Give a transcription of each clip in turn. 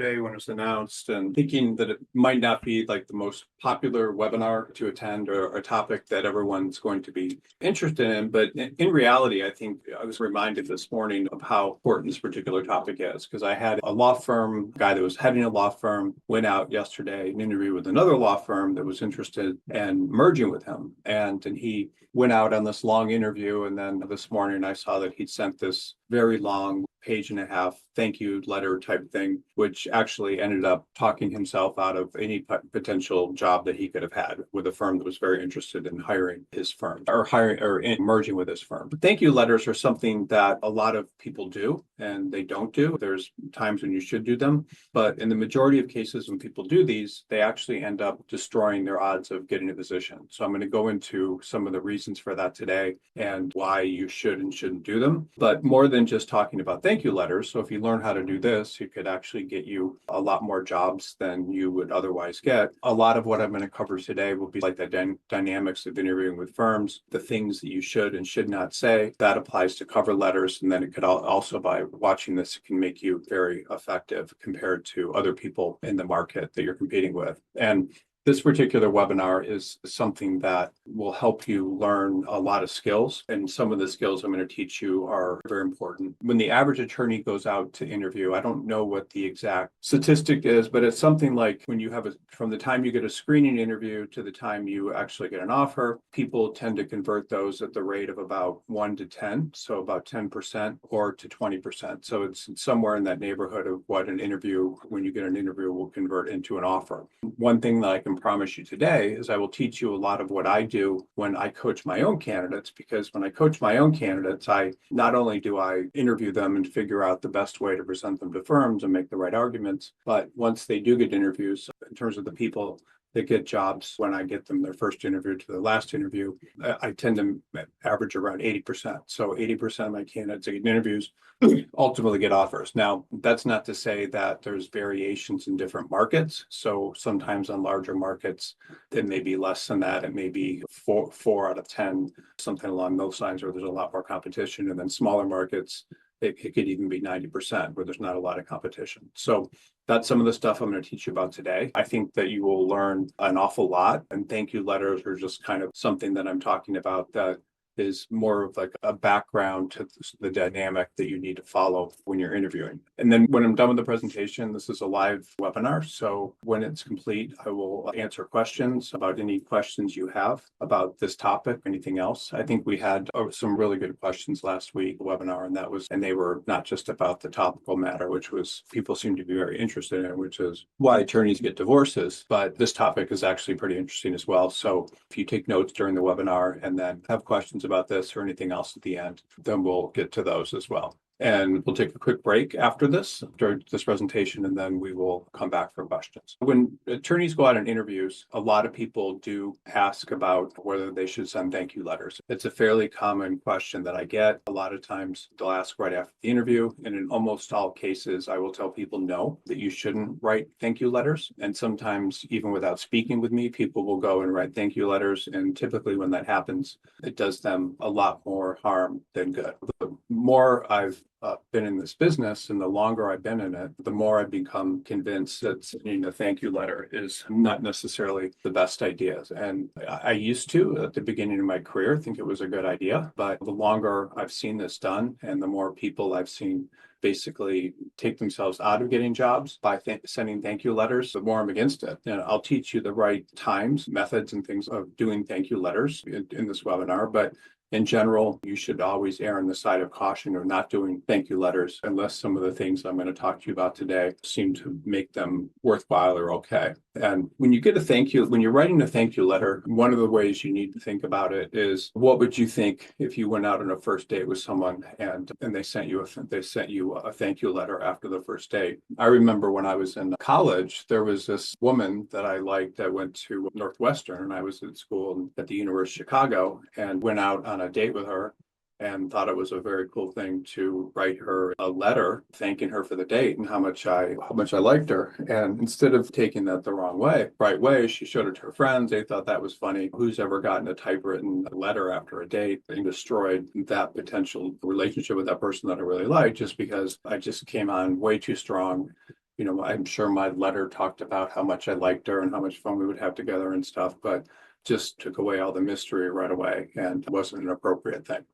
yesterday when it was announced and thinking that it might not be like the most popular webinar to attend or a topic that everyone's going to be interested in. But in reality, I think I was reminded this morning of how important this particular topic is, because I had a law firm guy that was heading a law firm went out yesterday and interviewed with another law firm that was interested in merging with him. And he went out on this long interview. And then this morning I saw that he'd sent this very long page and a half thank you letter type thing, which actually ended up talking himself out of any potential job that he could have had with a firm that was very interested in hiring his firm or merging with his firm. But thank you letters are something that a lot of people do and they don't do. There's times when you should do them, but in the majority of cases when people do these, they actually end up destroying their odds of getting a position. So I'm going to go into some of the reasons for that today and why you should and shouldn't do them. But more than just talking about thank you letters. So if you learn how to do this, you could actually get you a lot more jobs than you would otherwise get. A lot of what I'm going to cover today will be like the dynamics of interviewing with firms, the things that you should and should not say. That applies to cover letters. And then it could also, by watching this, it can make you very effective compared to other people in the market that you're competing with. And this particular webinar is something that will help you learn a lot of skills. And some of the skills I'm going to teach you are very important. When the average attorney goes out to interview, I don't know what the exact statistic is, but it's something like when you have from the time you get a screening interview to the time you actually get an offer, people tend to convert those at the rate of about 1 to 10. So about 10% or to 20%. So it's somewhere in that neighborhood of what an interview, when you get an interview, will convert into an offer. One thing that I can promise you today is I will teach you a lot of what I do when I coach my own candidates, because when I coach my own candidates, I not only do I interview them and figure out the best way to present them to firms and make the right arguments, but once they do get interviews, in terms of the people that get jobs, when I get them their first interview to the last interview, I tend to average around 80%. So 80% of my candidates that get interviews ultimately get offers. Now, that's not to say that there's variations in different markets. So sometimes on larger markets, it may be less than that. It may be four out of 10, something along those lines, where there's a lot more competition. And then smaller markets, it could even be 90% where there's not a lot of competition. So that's some of the stuff I'm going to teach you about today. I think that you will learn an awful lot, and thank you letters are just kind of something that I'm talking about that is more of like a background to the dynamic that you need to follow when you're interviewing. And then when I'm done with the presentation, this is a live webinar. So when it's complete, I will answer questions about any questions you have about this topic, anything else. I think we had some really good questions last week webinar, and they were not just about the topical matter, which was people seem to be very interested in, which is why attorneys get divorces. But this topic is actually pretty interesting as well. So if you take notes during the webinar and then have questions about this or anything else at the end, then we'll get to those as well. And we'll take a quick break after this, during this presentation, and then we will come back for questions. When attorneys go out on interviews, a lot of people do ask about whether they should send thank you letters. It's a fairly common question that I get. A lot of times they'll ask right after the interview. And in almost all cases, I will tell people no, that you shouldn't write thank you letters. And sometimes even without speaking with me, people will go and write thank you letters. And typically when that happens, it does them a lot more harm than good. The more I've been in this business and the longer I've been in it, the more I've become convinced that sending a thank you letter is not necessarily the best idea. And I used to, at the beginning of my career, think it was a good idea. But the longer I've seen this done and the more people I've seen basically take themselves out of getting jobs by sending thank you letters, the more I'm against it. And I'll teach you the right times, methods, and things of doing thank you letters in this webinar. But in general, you should always err on the side of caution of not doing thank you letters unless some of the things I'm going to talk to you about today seem to make them worthwhile or okay. And when you get a thank you, when you're writing a thank you letter, one of the ways you need to think about it is, what would you think if you went out on a first date with someone and they sent you a thank you letter after the first date? I remember when I was in college, there was this woman that I liked that went to Northwestern, and I was at school at the University of Chicago and went out on a date with her and thought it was a very cool thing to write her a letter thanking her for the date and how much I liked her. And instead of taking that the right way, she showed it to her friends. They thought that was funny. Who's ever gotten a typewritten letter after a date and destroyed that potential relationship with that person that I really liked just because I just came on way too strong, I'm sure my letter talked about how much I liked her and how much fun we would have together and stuff, but just took away all the mystery right away and wasn't an appropriate thing.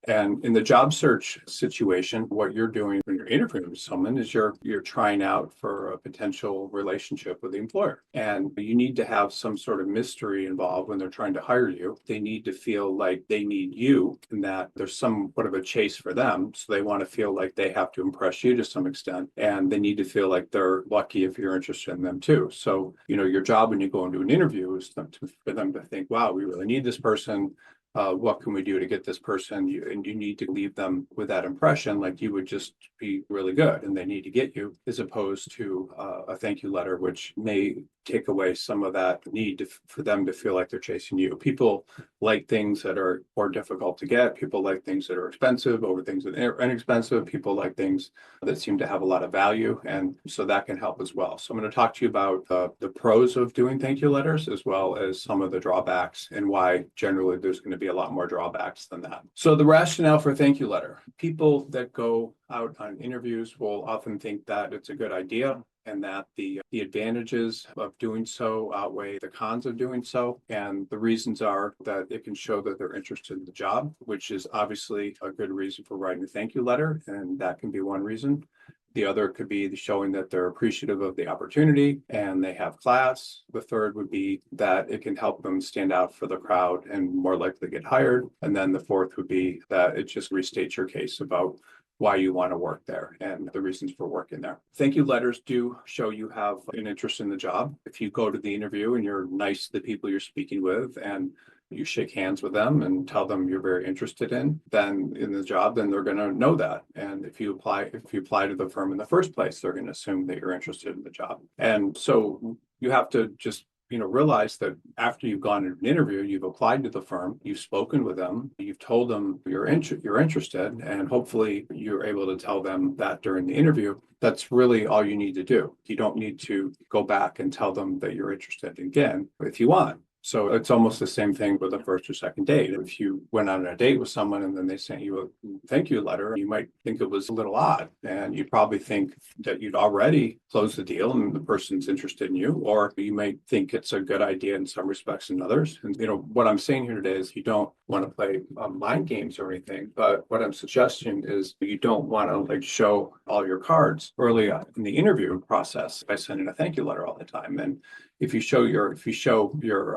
And in the job search situation, what you're doing when you're interviewing with someone is you're trying out for a potential relationship with the employer. And you need to have some sort of mystery involved when they're trying to hire you. They need to feel like they need you and that there's somewhat of a chase for them. So they want to feel like they have to impress you to some extent. And they need to feel like they're lucky if you're interested in them too. So, your job when you go into an interview is for them to think, wow, we really need this person. What can we do to get this person? And you need to leave them with that impression, like you would just be really good and they need to get you, as opposed to a thank you letter, which may take away some of that need for them to feel like they're chasing you. People like things that are more difficult to get. People like things that are expensive over things that are inexpensive. People like things that seem to have a lot of value. And so that can help as well. So I'm going to talk to you about the pros of doing thank you letters, as well as some of the drawbacks and why generally there's going to be a lot more drawbacks than that. So the rationale for a thank you letter. People that go out on interviews will often think that it's a good idea and that the advantages of doing so outweigh the cons of doing so. And the reasons are that it can show that they're interested in the job, which is obviously a good reason for writing a thank you letter. And that can be one reason. The other could be showing that they're appreciative of the opportunity and they have class. The third would be that it can help them stand out for the crowd and more likely get hired. And then the fourth would be that it just restates your case about why you want to work there and the reasons for working there. Thank you letters do show you have an interest in the job. If you go to the interview and you're nice to the people you're speaking with and you shake hands with them and tell them you're very interested in the job, then they're going to know that. And if you apply to the firm in the first place, they're going to assume that you're interested in the job. And so you have to just realize that after you've gone to an interview, you've applied to the firm, you've spoken with them, you've told them you're interested, and hopefully you're able to tell them that during the interview. That's really all you need to do. You don't need to go back and tell them that you're interested again if you want. So it's almost the same thing with a first or second date. If you went on a date with someone and then they sent you a thank you letter, you might think it was a little odd, and you'd probably think that you'd already closed the deal and the person's interested in you, or you might think it's a good idea in some respects and others. And what I'm saying here today is you don't want to play mind games or anything, but what I'm suggesting is you don't want to show all your cards early on in the interview process by sending a thank you letter all the time. And if you show your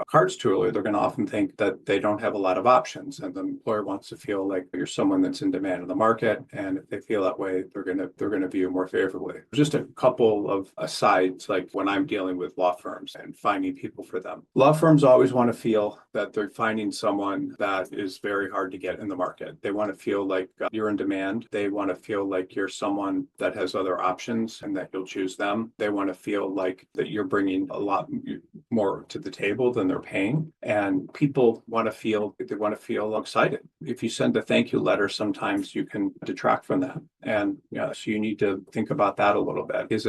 cards too early, they're going to often think that they don't have a lot of options, and the employer wants to feel like you're someone that's in demand in the market. And if they feel that way, they're going to view you more favorably. Just a couple of asides, like when I'm dealing with law firms and finding people for them. Law firms always want to feel that they're finding someone that is very hard to get in the market. They want to feel like you're in demand. They want to feel like you're someone that has other options and that you'll choose them. They want to feel like that you're bringing a lot more to the table than they're paying. And people want to feel excited. If you send a thank you letter, sometimes you can detract from that. And so you need to think about that a little bit. Is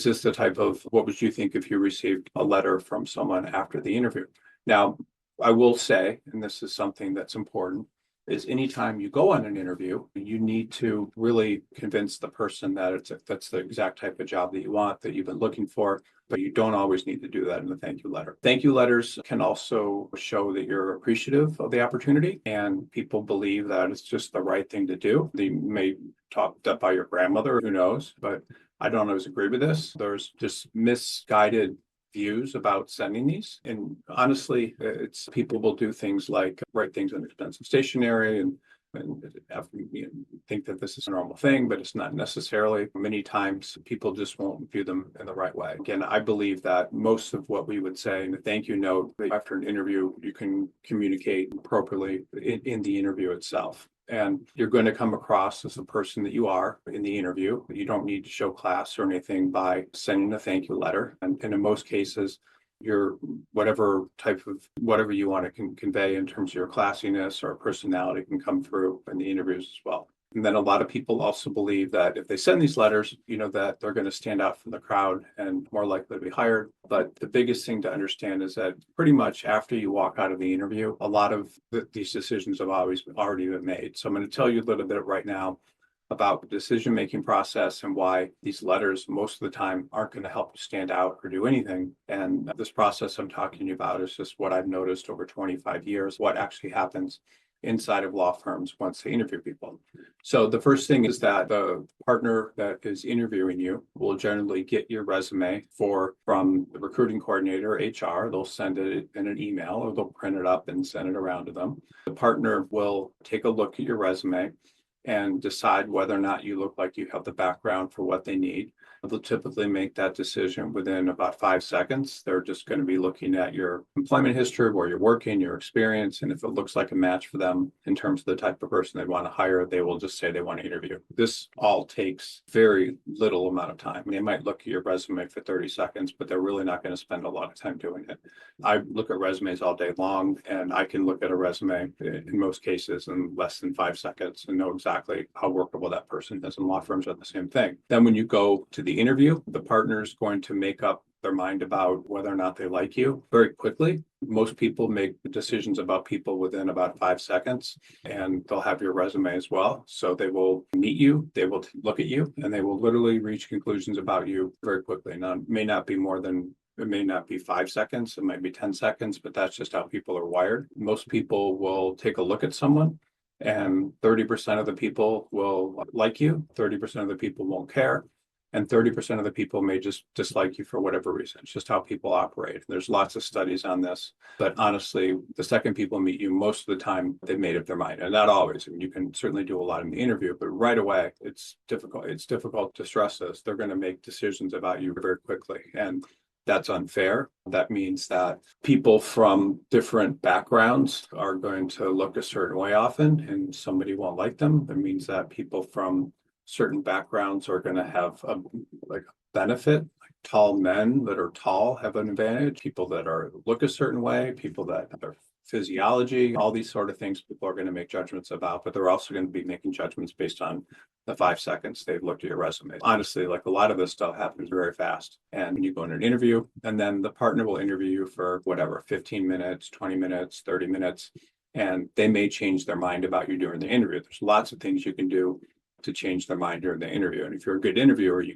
this the type of, what would you think if you received a letter from someone after the interview? Now, I will say, and this is something that's important, is anytime you go on an interview, you need to really convince the person that that's the exact type of job that you want, that you've been looking for, but you don't always need to do that in the thank you letter. Thank you letters can also show that you're appreciative of the opportunity and people believe that it's just the right thing to do. They may talk up by your grandmother, who knows, but I don't always agree with this. There's just misguided views about sending these. And honestly, it's people will do things like write things on expensive stationery and think that this is a normal thing, but it's not necessarily. Many times people just won't view them in the right way. Again, I believe that most of what we would say in a thank you note after an interview, you can communicate appropriately in the interview itself. And you're going to come across as the person that you are in the interview. You don't need to show class or anything by sending a thank you letter. And in most cases, your whatever you want to convey in terms of your classiness or personality can come through in the interviews as well. And then a lot of people also believe that if they send these letters, that they're going to stand out from the crowd and more likely to be hired. But the biggest thing to understand is that pretty much after you walk out of the interview, a lot of these decisions have already been made. So I'm going to tell you a little bit right now about the decision-making process and why these letters most of the time aren't going to help you stand out or do anything. And this process I'm talking to you about is just what I've noticed over 25 years, what actually happens inside of law firms once they interview people. So the first thing is that the partner that is interviewing you will generally get your resume from the recruiting coordinator, HR. They'll send it in an email or they'll print it up and send it around to them. The partner will take a look at your resume and decide whether or not you look like you have the background for what they need. They'll typically make that decision within about 5 seconds. They're just going to be looking at your employment history, where you're working, your experience, and if it looks like a match for them in terms of the type of person they want to hire, they will just say they want to interview. This all takes very little amount of time. They might look at your resume for 30 seconds, but they're really not going to spend a lot of time doing it. I look at resumes all day long, and I can look at a resume in most cases in less than 5 seconds and know exactly how workable that person is. And law firms are the same thing. Then when you go to the interview, the partner is going to make up their mind about whether or not they like you very quickly. Most people make decisions about people within about 5 seconds, and they'll have your resume as well. So they will meet you, they will look at you, and they will literally reach conclusions about you very quickly. Now, it may not be 5 seconds, it might be 10 seconds, but that's just how people are wired. Most people will take a look at someone, and 30% of the people will like you, 30% of the people won't care, and 30% of the people may just dislike you for whatever reason. It's just how people operate. There's lots of studies on this, but honestly, the second people meet you, most of the time they've made up their mind, and not always. I mean, you can certainly do a lot in the interview, but right away, it's difficult. It's difficult to stress this. They're going to make decisions about you very quickly, and that's unfair. That means that people from different backgrounds are going to look a certain way often, and somebody won't like them. That means that people from certain backgrounds are going to have a benefit. Like tall men that are tall have an advantage. People that look a certain way, people that are physiology, all these sort of things people are going to make judgments about, but they're also going to be making judgments based on the 5 seconds they've looked at your resume. Honestly, like a lot of this stuff happens very fast. And when you go in an interview, and then the partner will interview you for 15 minutes, 20 minutes, 30 minutes, and they may change their mind about you during the interview. There's lots of things you can do to change their mind during the interview. And if you're a good interviewer, you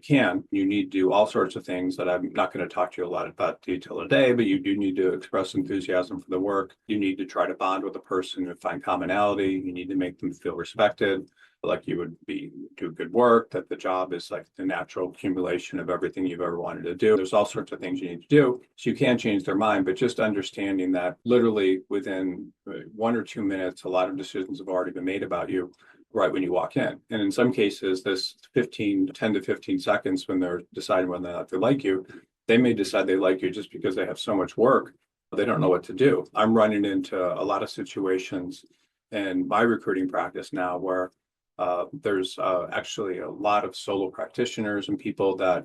need to do all sorts of things that I'm not going to talk to you a lot about detail today, but you do need to express enthusiasm for the work. You need to try to bond with a person and find commonality. You need to make them feel respected, like you would do good work, that the job is like the natural accumulation of everything you've ever wanted to do. There's all sorts of things you need to do. So you can change their mind, but just understanding that literally within 1 or 2 minutes, a lot of decisions have already been made about you right when you walk in. And in some cases, this 10 to 15 seconds when they're deciding whether or not they like you, they may decide they like you just because they have so much work, they don't know what to do. I'm running into a lot of situations in my recruiting practice now where there's actually a lot of solo practitioners and people that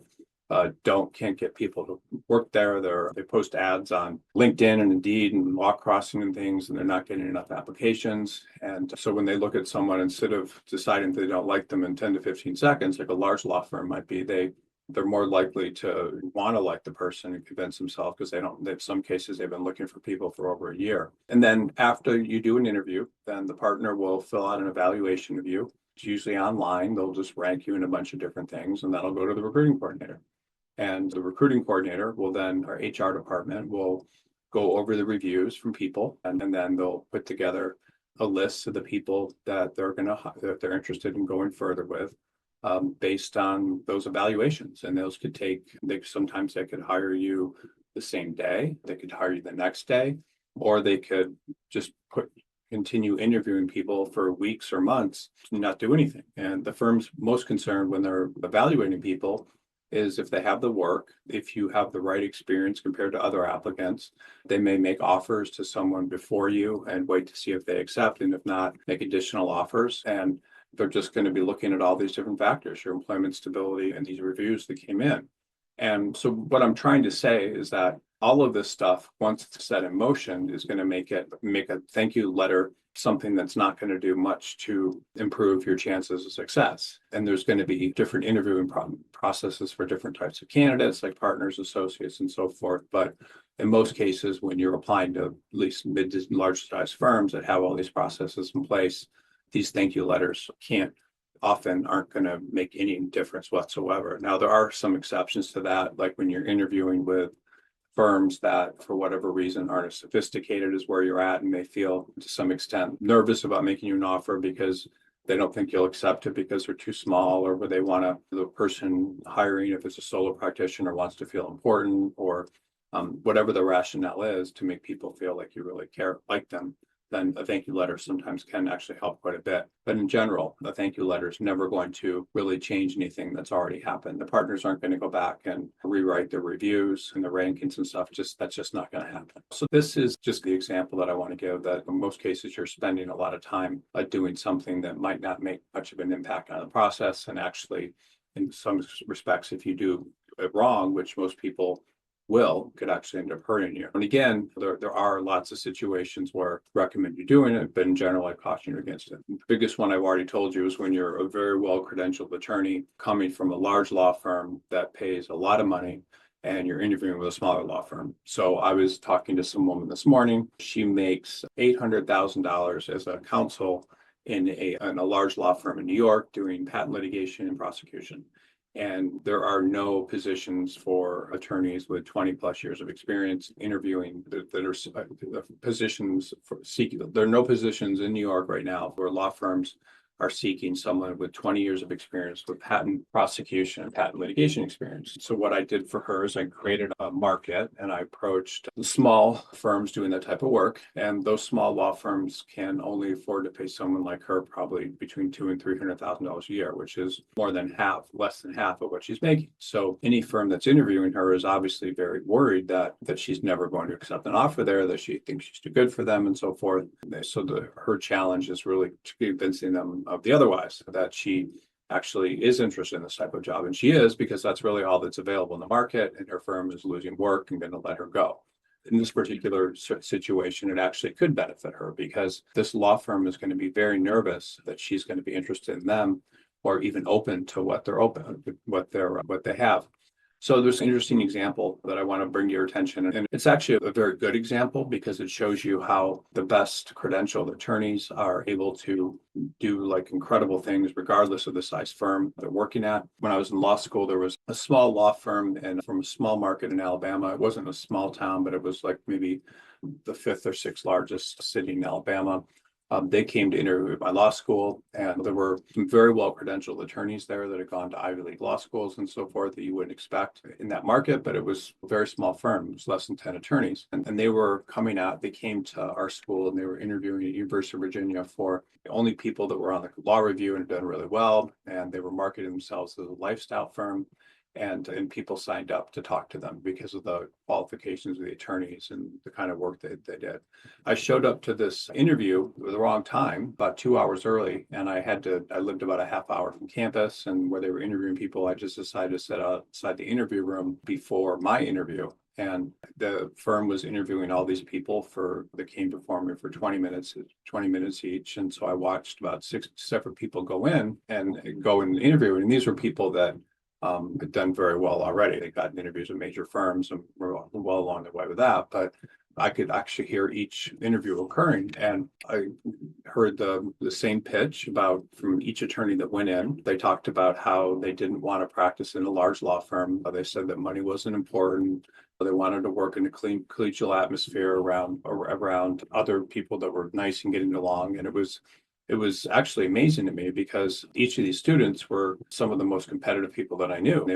can't get people to work there. They post ads on LinkedIn and Indeed and Walk Crossing and things, and they're not getting enough applications. And so when they look at someone, instead of deciding they don't like them in 10 to 15 seconds, like a large law firm might be, they're more likely to want to like the person and convince themselves because in some cases, they've been looking for people for over a year. And then after you do an interview, then the partner will fill out an evaluation of you. It's usually online. They'll just rank you in a bunch of different things, and that'll go to the recruiting coordinator. And the recruiting coordinator our HR department will go over the reviews from people, and then they'll put together a list of the people that they're interested in going further with, based on those evaluations. And those sometimes they could hire you the same day, they could hire you the next day, or they could just continue interviewing people for weeks or months and not do anything. And the firm's most concerned when they're evaluating people is if they have the work, if you have the right experience compared to other applicants, they may make offers to someone before you and wait to see if they accept. And if not, make additional offers. And they're just going to be looking at all these different factors, your employment stability and these reviews that came in. And so what I'm trying to say is that all of this stuff, once it's set in motion, is going to make a thank you letter something that's not going to do much to improve your chances of success. And there's going to be different interviewing processes for different types of candidates, like partners, associates, and so forth. But in most cases, when you're applying to at least mid to large size firms that have all these processes in place, these thank you letters can't often aren't going to make any difference whatsoever. Now, there are some exceptions to that, like when you're interviewing with firms that, for whatever reason, aren't as sophisticated as where you're at, and they feel to some extent nervous about making you an offer because they don't think you'll accept it because they're too small, or where they want to, the person hiring, if it's a solo practitioner, wants to feel important, or whatever the rationale is to make people feel like you really care, like them, then a thank you letter sometimes can actually help quite a bit. But in general, a thank you letter is never going to really change anything that's already happened. The partners aren't going to go back and rewrite their reviews and the rankings and stuff. That's just not going to happen. So this is just the example that I want to give, that in most cases you're spending a lot of time doing something that might not make much of an impact on the process. And actually, in some respects, if you do it wrong, which most people could actually end up hurting you. And again, there are lots of situations where I recommend you doing it, but in general, I caution you against it. The biggest one I've already told you is when you're a very well-credentialed attorney coming from a large law firm that pays a lot of money, and you're interviewing with a smaller law firm. So I was talking to some woman this morning. She makes $800,000 as a counsel in a large law firm in New York doing patent litigation and prosecution. And there are no positions for attorneys with 20 plus years of experience interviewing that are positions for seeking. There are no positions in New York right now where law firms are seeking someone with 20 years of experience with patent prosecution and patent litigation experience. So what I did for her is I created a market, and I approached the small firms doing that type of work. And those small law firms can only afford to pay someone like her probably between $200,000 and $300,000 a year, which is more than half, less than half of what she's making. So any firm that's interviewing her is obviously very worried that she's never going to accept an offer there, that she thinks she's too good for them, and so forth. So her challenge is really convincing them of the otherwise, that she actually is interested in this type of job. And she is, because that's really all that's available in the market, and her firm is losing work and going to let her go. In this particular situation, it actually could benefit her, because this law firm is going to be very nervous that she's going to be interested in them, or even open to what they have. So there's an interesting example that I want to bring to your attention. And it's actually a very good example, because it shows you how the best credentialed attorneys are able to do like incredible things regardless of the size firm they're working at. When I was in law school, there was a small law firm and from a small market in Alabama. It wasn't a small town, but it was like maybe the fifth or sixth largest city in Alabama. They came to interview at my law school, and there were some very well-credentialed attorneys there that had gone to Ivy League law schools and so forth that you wouldn't expect in that market, but it was a very small firm. It was less than 10 attorneys. And they were they came to our school, and they were interviewing at University of Virginia for the only people that were on the law review and had done really well. And they were marketing themselves as a lifestyle firm. And people signed up to talk to them because of the qualifications of the attorneys and the kind of work that they did. I showed up to this interview at the wrong time, about 2 hours early, and I lived about a half hour from campus, and where they were interviewing people, I just decided to sit outside the interview room before my interview. And the firm was interviewing all these people that came before me for 20 minutes each. And so I watched about 6 separate people go in and interview. And these were people that had done very well already. They got interviews with major firms and were well along the way with that. But I could actually hear each interview occurring, and I heard the same pitch from each attorney that went in. They talked about how they didn't want to practice in a large law firm. They said that money wasn't important. They wanted to work in a collegial atmosphere around other people that were nice and getting along. And it was actually amazing to me, because each of these students were some of the most competitive people that I knew. They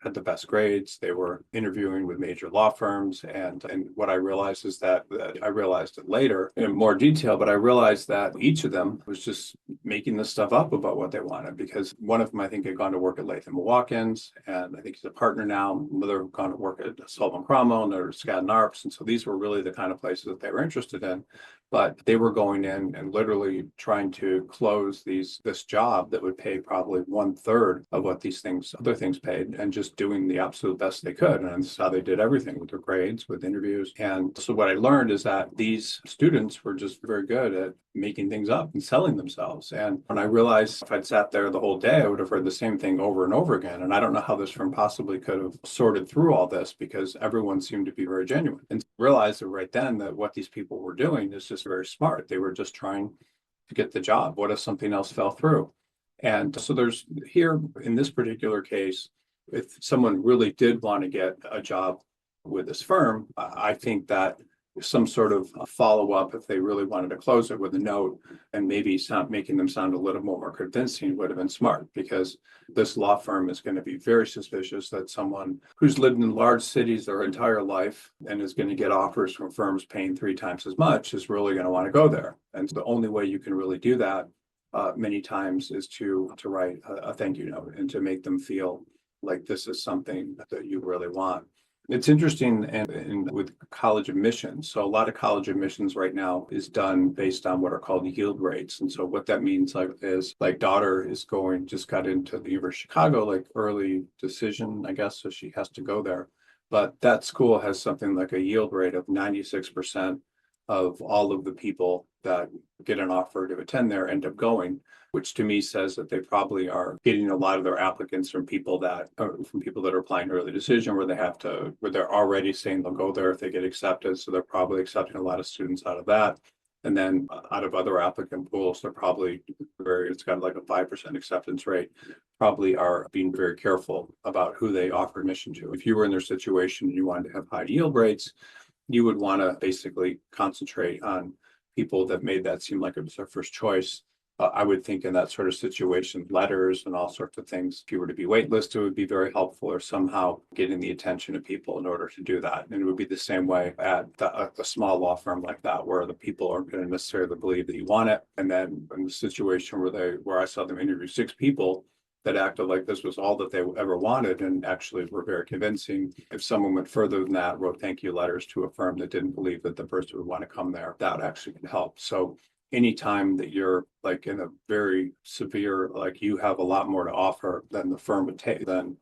had the best grades. They were interviewing with major law firms. And what I realized is that I realized it later in more detail, but I realized that each of them was just making this stuff up about what they wanted, because one of them, I think, had gone to work at Latham & Watkins, and I think he's a partner now. Another had gone to work at Sullivan Cromwell, and they're Skadden Arps. And so these were really the kind of places that they were interested in. But they were going in and literally trying to close this job that would pay probably 1/3 of what other things paid, and just doing the absolute best they could. And that's how they did everything, with their grades, with interviews. And so what I learned is that these students were just very good at making things up and selling themselves. And when I realized if I'd sat there the whole day, I would have heard the same thing over and over again. And I don't know how this firm possibly could have sorted through all this, because everyone seemed to be very genuine. And realized that right then that what these people were doing is just very smart. They were just trying to get the job. What if something else fell through? And so there's here in this particular case, if someone really did want to get a job with this firm, I think that some sort of follow-up, if they really wanted to close it with a note and maybe making them sound a little more convincing, would have been smart, because this law firm is going to be very suspicious that someone who's lived in large cities their entire life and is going to get offers from firms paying 3 times as much is really going to want to go there. And the only way you can really do that many times is to write a thank you note and to make them feel like this is something that you really want. It's interesting and with college admissions. So a lot of college admissions right now is done based on what are called yield rates. And so what that means is daughter just got into the University of Chicago, like early decision, I guess. So she has to go there. But that school has something like a yield rate of 96% of all of the people that get an offer to attend there end up going, which to me says that they probably are getting a lot of their applicants from people that are applying early decision, where they're already saying they'll go there if they get accepted. So they're probably accepting a lot of students out of that. And then out of other applicant pools, they're probably it's got like a 5% acceptance rate, probably are being very careful about who they offer admission to. If you were in their situation and you wanted to have high yield rates, you would want to basically concentrate on people that made that seem like it was their first choice. I would think in that sort of situation, letters and all sorts of things, if you were to be waitlisted, would be very helpful, or somehow getting the attention of people in order to do that. And it would be the same way at a small law firm like that, where the people aren't going to necessarily believe that you want it. And then in the situation where I saw them interview 6 people that acted like this was all that they ever wanted and actually were very convincing. If someone went further than that, wrote thank you letters to a firm that didn't believe that the person would want to come there, that actually can help. So anytime that you're like in a very severe, like you have a lot more to offer than the firm would take, then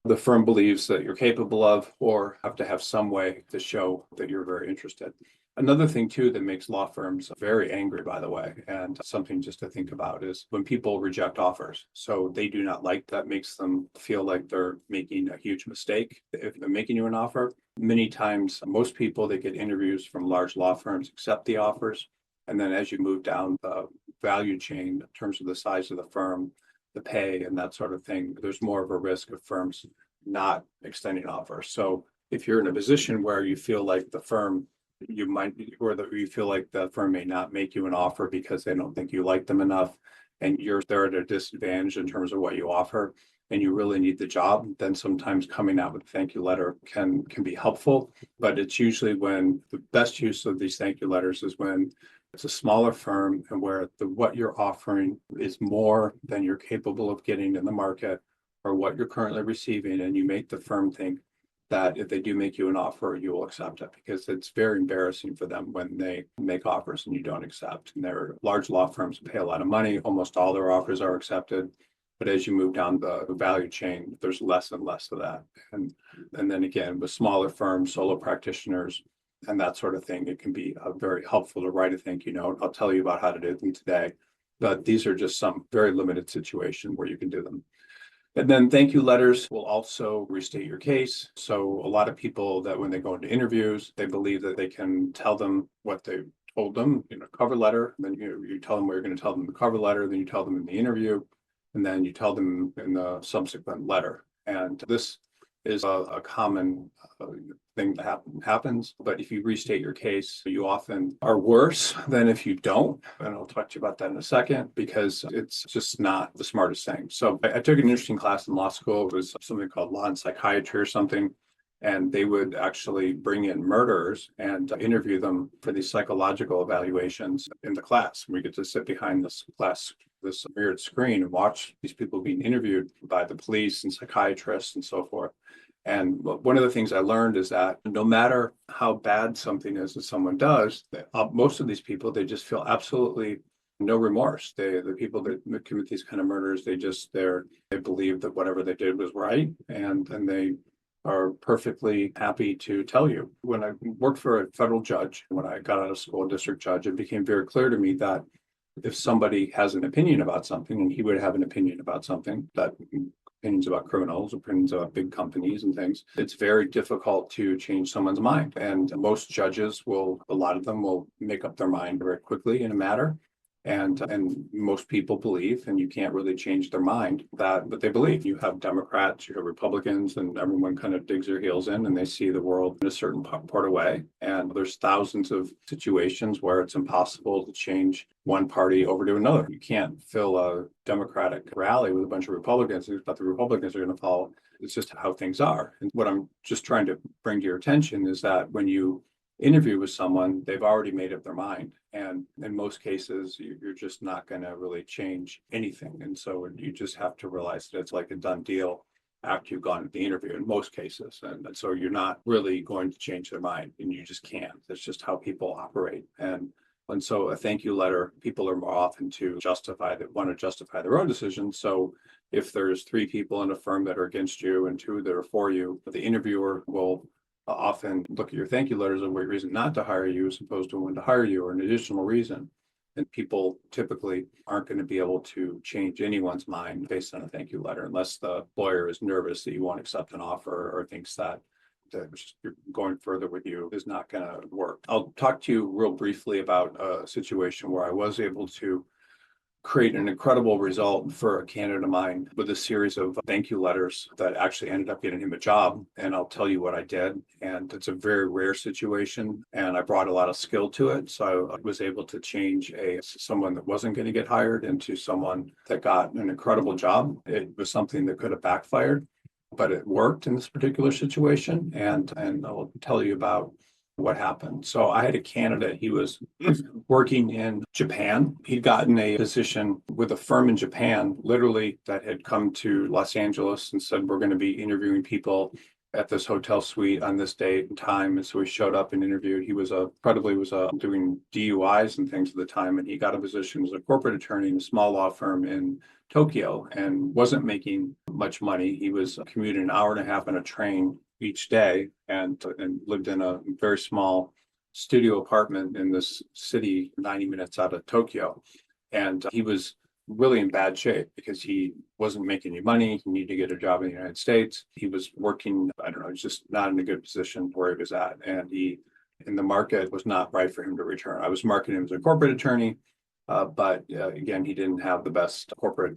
the firm believes that you're capable of, or have to have some way to show that you're very interested. Another thing too that makes law firms very angry, by the way, and something just to think about, is when people reject offers. So they do not like that, makes them feel like they're making a huge mistake if they're making you an offer. Many times, most people that get interviews from large law firms accept the offers. And then as you move down the value chain in terms of the size of the firm, the pay and that sort of thing, there's more of a risk of firms not extending offers. So if you're in a position where you feel like the firm you feel like the firm may not make you an offer because they don't think you like them enough, and they're at a disadvantage in terms of what you offer, and you really need the job, then sometimes coming out with a thank you letter can be helpful. But it's usually when the best use of these thank you letters is when it's a smaller firm and where what you're offering is more than you're capable of getting in the market or what you're currently receiving, and you make the firm think that if they do make you an offer, you will accept it, because it's very embarrassing for them when they make offers and you don't accept. And they're large law firms pay a lot of money. Almost all their offers are accepted. But as you move down the value chain, there's less and less of that. And then again, with smaller firms, solo practitioners, and that sort of thing, it can be very helpful to write a thank you note. I'll tell you about how to do them today. But these are just some very limited situations where you can do them. And then thank you letters will also restate your case. So a lot of people that when they go into interviews, they believe that they can tell them what they told them, cover letter. Then you tell them what you're going to tell them in the cover letter. Then you tell them in the interview, and then you tell them in the subsequent letter. And this is a common thing that happens. But if you restate your case, you often are worse than if you don't. And I'll talk to you about that in a second, because it's just not the smartest thing. So I took an interesting class in law school. It was something called law and psychiatry or something. And they would actually bring in murderers and interview them for these psychological evaluations in the class. We get to sit behind this mirrored screen and watch these people being interviewed by the police and psychiatrists and so forth. And one of the things I learned is that no matter how bad something is that someone does, most of these people, they just feel absolutely no remorse. The people that commit these kind of murders, they believe that whatever they did was right, and they are perfectly happy to tell you. When I worked for a federal judge, when I got out of school, a district judge, it became very clear to me that if somebody has an opinion about something, and he would have an opinion about something, that opinions about criminals, opinions about big companies and things, it's very difficult to change someone's mind. And most judges a lot of them will make up their mind very quickly in a matter. And most people believe, and you can't really change their mind, that but they believe. You have Democrats, you have Republicans, and everyone kind of digs their heels in and they see the world in a certain part of way. And there's thousands of situations where it's impossible to change one party over to another. You can't fill a Democratic rally with a bunch of Republicans, but the Republicans are going to follow. It's just how things are. And what I'm just trying to bring to your attention is that when you interview with someone, they've already made up their mind. And in most cases, you're just not going to really change anything. And so you just have to realize that it's like a done deal after you've gone to the interview in most cases. And so you're not really going to change their mind, and you just can't. That's just how people operate. And so a thank you letter, people are more often to want to justify their own decisions. So if there's 3 people in a firm that are against you and 2 that are for you, the interviewer will often look at your thank you letters as a reason not to hire you as opposed to one to hire you or an additional reason. And people typically aren't going to be able to change anyone's mind based on a thank you letter unless the lawyer is nervous that you won't accept an offer or thinks that going further with you is not going to work. I'll talk to you real briefly about a situation where I was able to create an incredible result for a candidate of mine with a series of thank you letters that actually ended up getting him a job. And I'll tell you what I did. And it's a very rare situation. And I brought a lot of skill to it. So I was able to change someone that wasn't going to get hired into someone that got an incredible job. It was something that could have backfired, but it worked in this particular situation. And I'll tell you about what happened. So I had a candidate, he was working in Japan. He'd gotten a position with a firm in Japan, literally, that had come to Los Angeles and said, we're going to be interviewing people at this hotel suite on this date and time. And so he showed up and interviewed. He was doing DUIs and things at the time. And he got a position as a corporate attorney in a small law firm in Tokyo and wasn't making much money. He was commuting an hour and a half on a train each day and lived in a very small studio apartment in this city 90 minutes out of Tokyo. And he was really in bad shape because he wasn't making any money. He needed to get a job in the United States. He was working, I don't know, just not in a good position where he was at. And the market was not right for him to return. I was marketing him as a corporate attorney, but again, he didn't have the best corporate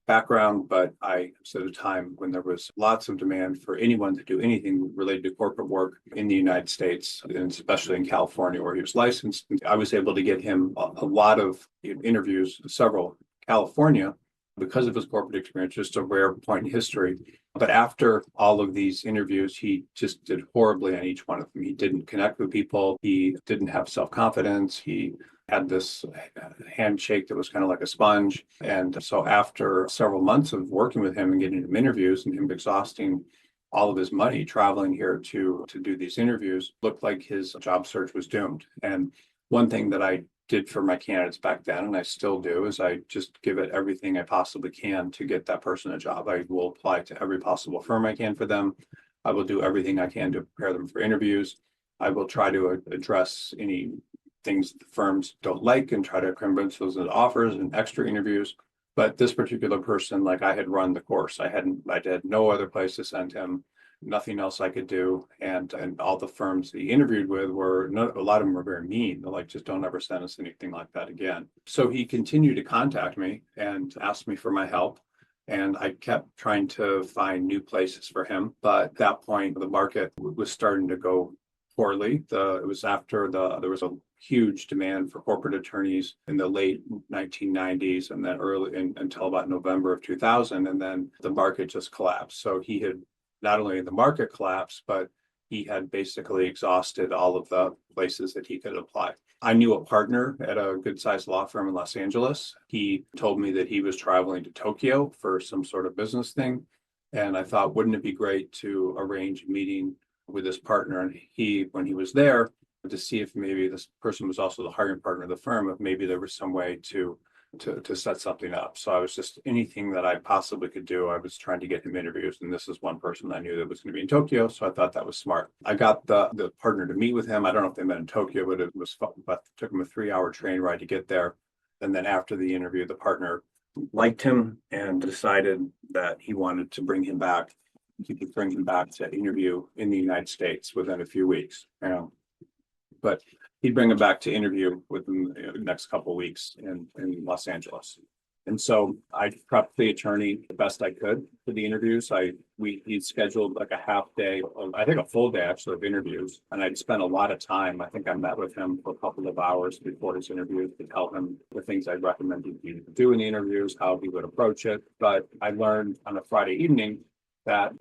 background, but I was at a time when there was lots of demand for anyone to do anything related to corporate work in the United States, and especially in California where he was licensed. I was able to get him a lot of interviews, several California, because of his corporate experience, just a rare point in history. But after all of these interviews, he just did horribly on each one of them. He didn't connect with people. He didn't have self-confidence. He had this handshake that was kind of like a sponge. And so after several months of working with him and getting him interviews and him exhausting all of his money traveling here to do these interviews, looked like his job search was doomed. And one thing that I did for my candidates back then, and I still do, is I just give it everything I possibly can to get that person a job. I will apply to every possible firm I can for them. I will do everything I can to prepare them for interviews. I will try to address any things the firms don't like and try to convince those into offers and extra interviews. But this particular person, like, I had run the course. I had no other place to send him, nothing else I could do. And all the firms that he interviewed with a lot of them were very mean. They're like, just don't ever send us anything like that again. So he continued to contact me and ask me for my help. And I kept trying to find new places for him. But at that point, the market was starting to go poorly. It was after there was a huge demand for corporate attorneys in the late 1990s and then until about November of 2000. And then the market just collapsed. So he had not only the market collapsed, but he had basically exhausted all of the places that he could apply. I knew a partner at a good sized law firm in Los Angeles. He told me that he was traveling to Tokyo for some sort of business thing. And I thought, wouldn't it be great to arrange a meeting with this partner? And when he was there, to see if maybe this person was also the hiring partner of the firm, if maybe there was some way to set something up. So I was just anything that I possibly could do. I was trying to get him interviews, and this is one person I knew that was going to be in Tokyo. So I thought that was smart. I got the partner to meet with him. I don't know if they met in Tokyo, but it took him a 3-hour train ride to get there. And then after the interview, the partner liked him and decided that he wanted to bring him back. He could bring him back to interview in the United States within a few weeks. but he'd bring him back to interview within the next couple of weeks in Los Angeles. And so I prepped the attorney the best I could for the interviews. He scheduled like a half day, I think a full day actually of interviews. And I'd spent a lot of time. I think I met with him for a couple of hours before his interview to tell him the things I'd recommended he would do in the interviews, how he would approach it. But I learned on a Friday evening that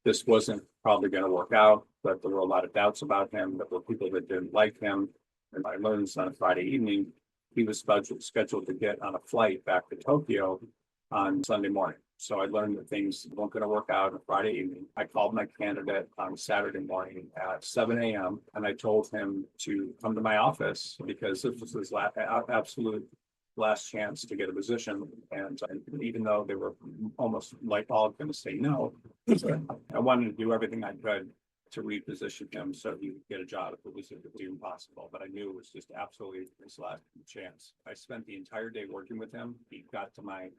this wasn't probably going to work out, that there were a lot of doubts about him, that there were people that didn't like him. And I learned this on a Friday evening. He was scheduled to get on a flight back to Tokyo on Sunday morning. So I learned that things weren't going to work out on Friday evening. I called my candidate on Saturday morning at 7 a.m. and I told him to come to my office because this was his absolute last chance to get a position. And even though they were almost like all going to say no, I wanted to do everything I could to reposition him so he would get a job if it was even possible. But I knew it was just absolutely his last chance. I spent the entire day working with him. He got to my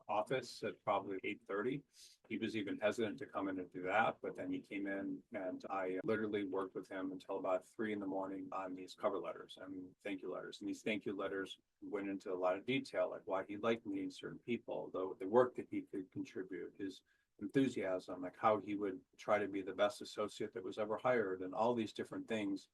office at probably 8:30. He was even hesitant to come in and do that, but then he came in and I literally worked with him until about 3 a.m. on these cover letters and thank you letters. And these thank you letters went into a lot of detail, like why he liked meeting certain people, the work that he could contribute, his enthusiasm, like how he would try to be the best associate that was ever hired, and all these different things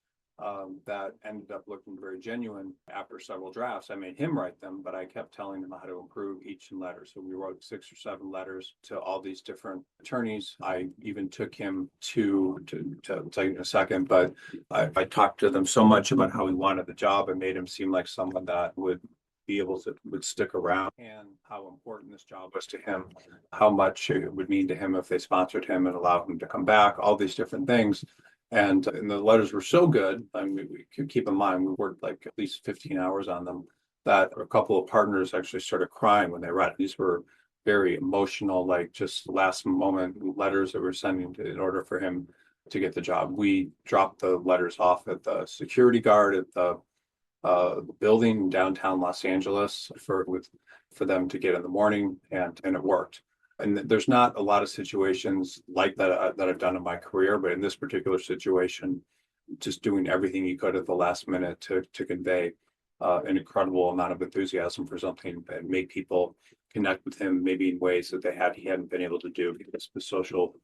that ended up looking very genuine. After several drafts, I made him write them, but I kept telling him how to improve each letter. So we wrote 6 or 7 letters to all these different attorneys. I even took him to tell you in a second, but I talked to them so much about how he wanted the job and made him seem like someone that would stick around, and how important this job was to him, how much it would mean to him if they sponsored him and allowed him to come back, all these different things. And the letters were so good. I mean, we could keep in mind, we worked like at least 15 hours on them, that a couple of partners actually started crying when they read it. These were very emotional, like just last moment letters that we're sending in order for him to get the job. We dropped the letters off at the security guard at the building in downtown Los Angeles for them to get in the morning, and it worked. And there's not a lot of situations like that that I've done in my career, but in this particular situation, just doing everything you could at the last minute to convey an incredible amount of enthusiasm for something and make people connect with him maybe in ways that he hadn't been able to do because the social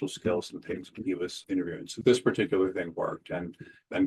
skills and things when he was interviewing. So this particular thing worked. And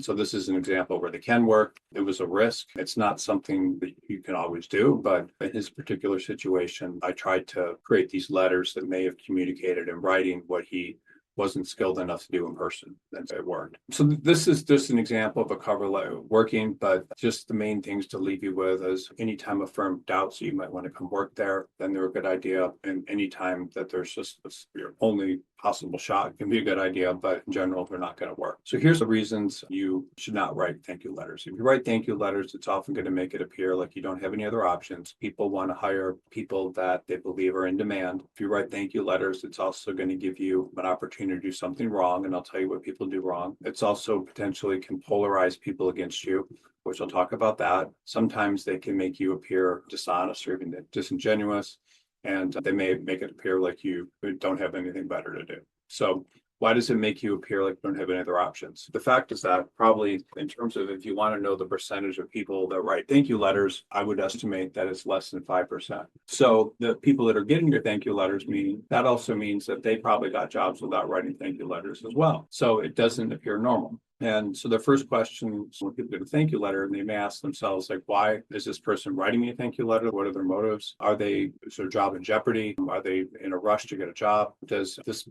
so this is an example where they can work. It was a risk. It's not something that you can always do, but in his particular situation, I tried to create these letters that may have communicated in writing what he wasn't skilled enough to do in person, and it worked. So this is just an example of a cover letter working, but just the main things to leave you with is anytime a firm doubts you might want to come work there, then they're a good idea. And anytime that there's just your only possible shot can be a good idea, but in general, they're not going to work. So here's the reasons you should not write thank you letters. If you write thank you letters, it's often going to make it appear like you don't have any other options. People want to hire people that they believe are in demand. If you write thank you letters, it's also going to give you an opportunity to do something wrong, and I'll tell you what people do wrong. It's also potentially can polarize people against you, which I'll talk about that. Sometimes they can make you appear dishonest or even disingenuous, and they may make it appear like you don't have anything better to do. So why does it make you appear like you don't have any other options? The fact is that probably in terms of if you want to know the percentage of people that write thank you letters, I would estimate that it's less than 5%. So the people that are getting your thank you letters, that also means that they probably got jobs without writing thank you letters as well. So it doesn't appear normal. And so the first question when people get a thank you letter, and they may ask themselves, like, why is this person writing me a thank you letter? What are their motives? Is their job in jeopardy? Are they in a rush to get a job? Is this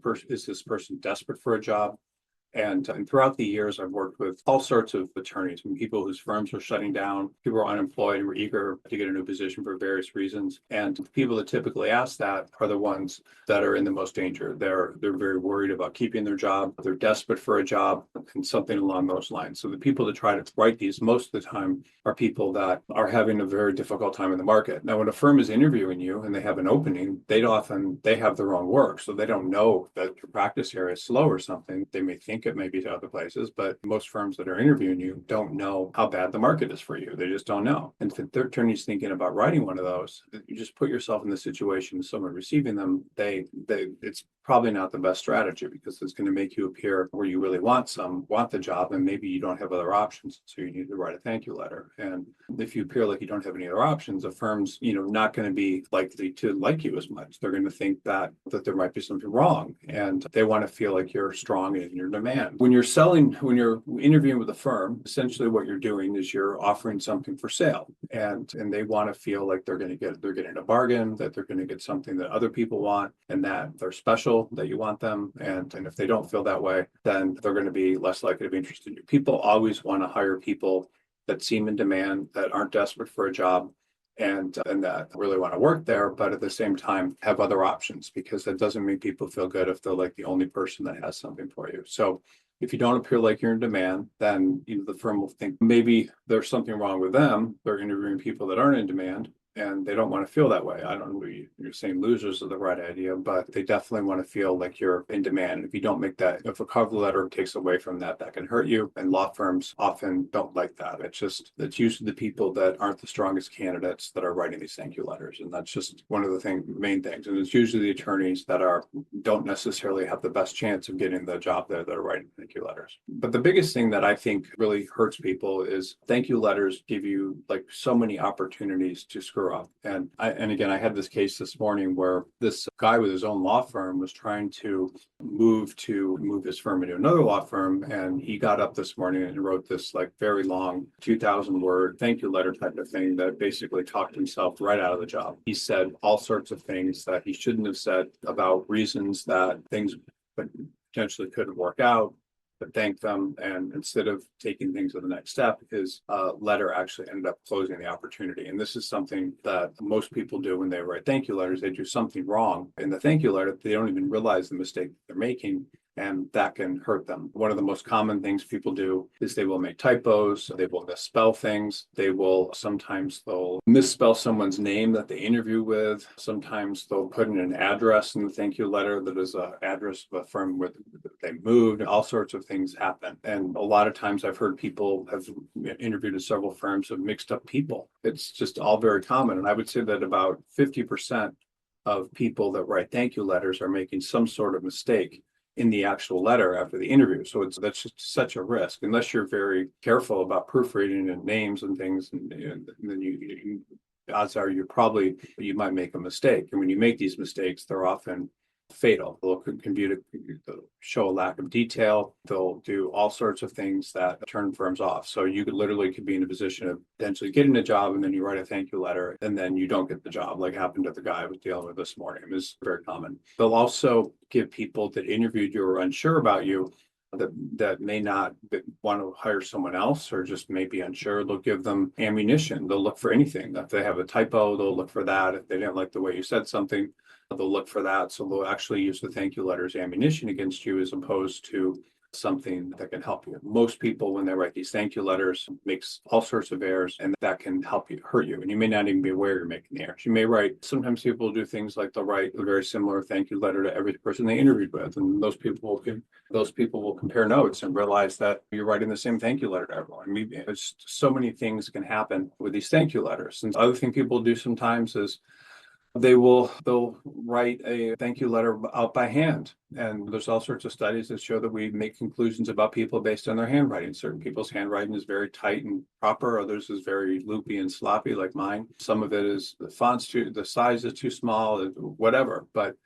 person desperate for a job? And throughout the years, I've worked with all sorts of attorneys, and people whose firms are shutting down, people who are unemployed and were eager to get a new position for various reasons. And the people that typically ask that are the ones that are in the most danger. They're very worried about keeping their job. They're desperate for a job and something along those lines. So the people that try to write these most of the time are people that are having a very difficult time in the market. Now, when a firm is interviewing you and they have an opening, they have their own work. So they don't know that your practice area is slow or something. They may think think it may be to other places, but most firms that are interviewing you don't know how bad the market is for you. They just don't know. And if their attorney's thinking about writing one of those, you just put yourself in the situation of someone receiving them, it's probably not the best strategy because it's going to make you appear where you really want the job, and maybe you don't have other options. So you need to write a thank you letter. And if you appear like you don't have any other options, the firm's, not going to be likely to like you as much. They're going to think that there might be something wrong, and they want to feel like you're strong in your demand. When you're interviewing with a firm, essentially what you're doing is you're offering something for sale, and they want to feel like they're getting a bargain, that they're going to get something that other people want, and that they're special, that you want them. And if they don't feel that way, then they're going to be less likely to be interested in you. People always want to hire people that seem in demand, that aren't desperate for a job, and that really want to work there, but at the same time have other options, because that doesn't make people feel good if they're like the only person that has something for you. So if you don't appear like you're in demand, then the firm will think maybe there's something wrong with them. They're interviewing people that aren't in demand, and they don't want to feel that way. I don't know, you're saying losers are the right idea, but they definitely want to feel like you're in demand. If you don't make that, if a cover letter takes away from that, that can hurt you. And law firms often don't like that. It's usually the people that aren't the strongest candidates that are writing these thank you letters. And that's just one of the main things. And it's usually the attorneys that don't necessarily have the best chance of getting the job there that are writing thank you letters. But the biggest thing that I think really hurts people is thank you letters give you like so many opportunities to screw up. And again, I had this case this morning where this guy with his own law firm was trying to move his firm into another law firm. And he got up this morning and wrote this like very long 2,000-word thank you letter type of thing that basically talked himself right out of the job. He said all sorts of things that he shouldn't have said about reasons that things potentially couldn't work out, but thanked them. And instead of taking things to the next step, his letter actually ended up closing the opportunity. And this is something that most people do when they write thank you letters. They do something wrong in the thank you letter. They don't even realize the mistake they're making, and that can hurt them. One of the most common things people do is they will make typos, they will misspell things, sometimes they'll misspell someone's name that they interview with. Sometimes they'll put in an address in the thank you letter that is an address of a firm where they moved. All sorts of things happen. And a lot of times I've heard people have interviewed at several firms have mixed up people. It's just all very common. And I would say that about 50% of people that write thank you letters are making some sort of mistake in the actual letter after the interview. So that's just such a risk, unless you're very careful about proofreading and names and things. And then you odds are you might make a mistake. And when you make these mistakes, they're often fatal. They'll show a lack of detail. They'll do all sorts of things that turn firms off. So you could be in a position of potentially getting a job, and then you write a thank you letter, and then you don't get the job, like happened to the guy I was dealing with this morning. It was very common. They'll also give people that interviewed you or unsure about you that may not want to hire someone else or just may be unsure. They'll give them ammunition. They'll look for anything. If they have a typo, they'll look for that. If they didn't like the way you said something, they'll look for that. So they'll actually use the thank you letters ammunition against you, as opposed to something that can help you. Most people, when they write these thank you letters, makes all sorts of errors, and that can hurt you. And you may not even be aware you're making the errors. You may sometimes people do things like they'll write a very similar thank you letter to every person they interviewed with. And those people will compare notes and realize that you're writing the same thank you letter to everyone. I mean, there's so many things can happen with these thank you letters. And the other thing people do sometimes is they'll write a thank you letter out by hand. And there's all sorts of studies that show that we make conclusions about people based on their handwriting. Certain people's handwriting is very tight and proper. Others is very loopy and sloppy, like mine. Some of it is the size is too small, whatever. But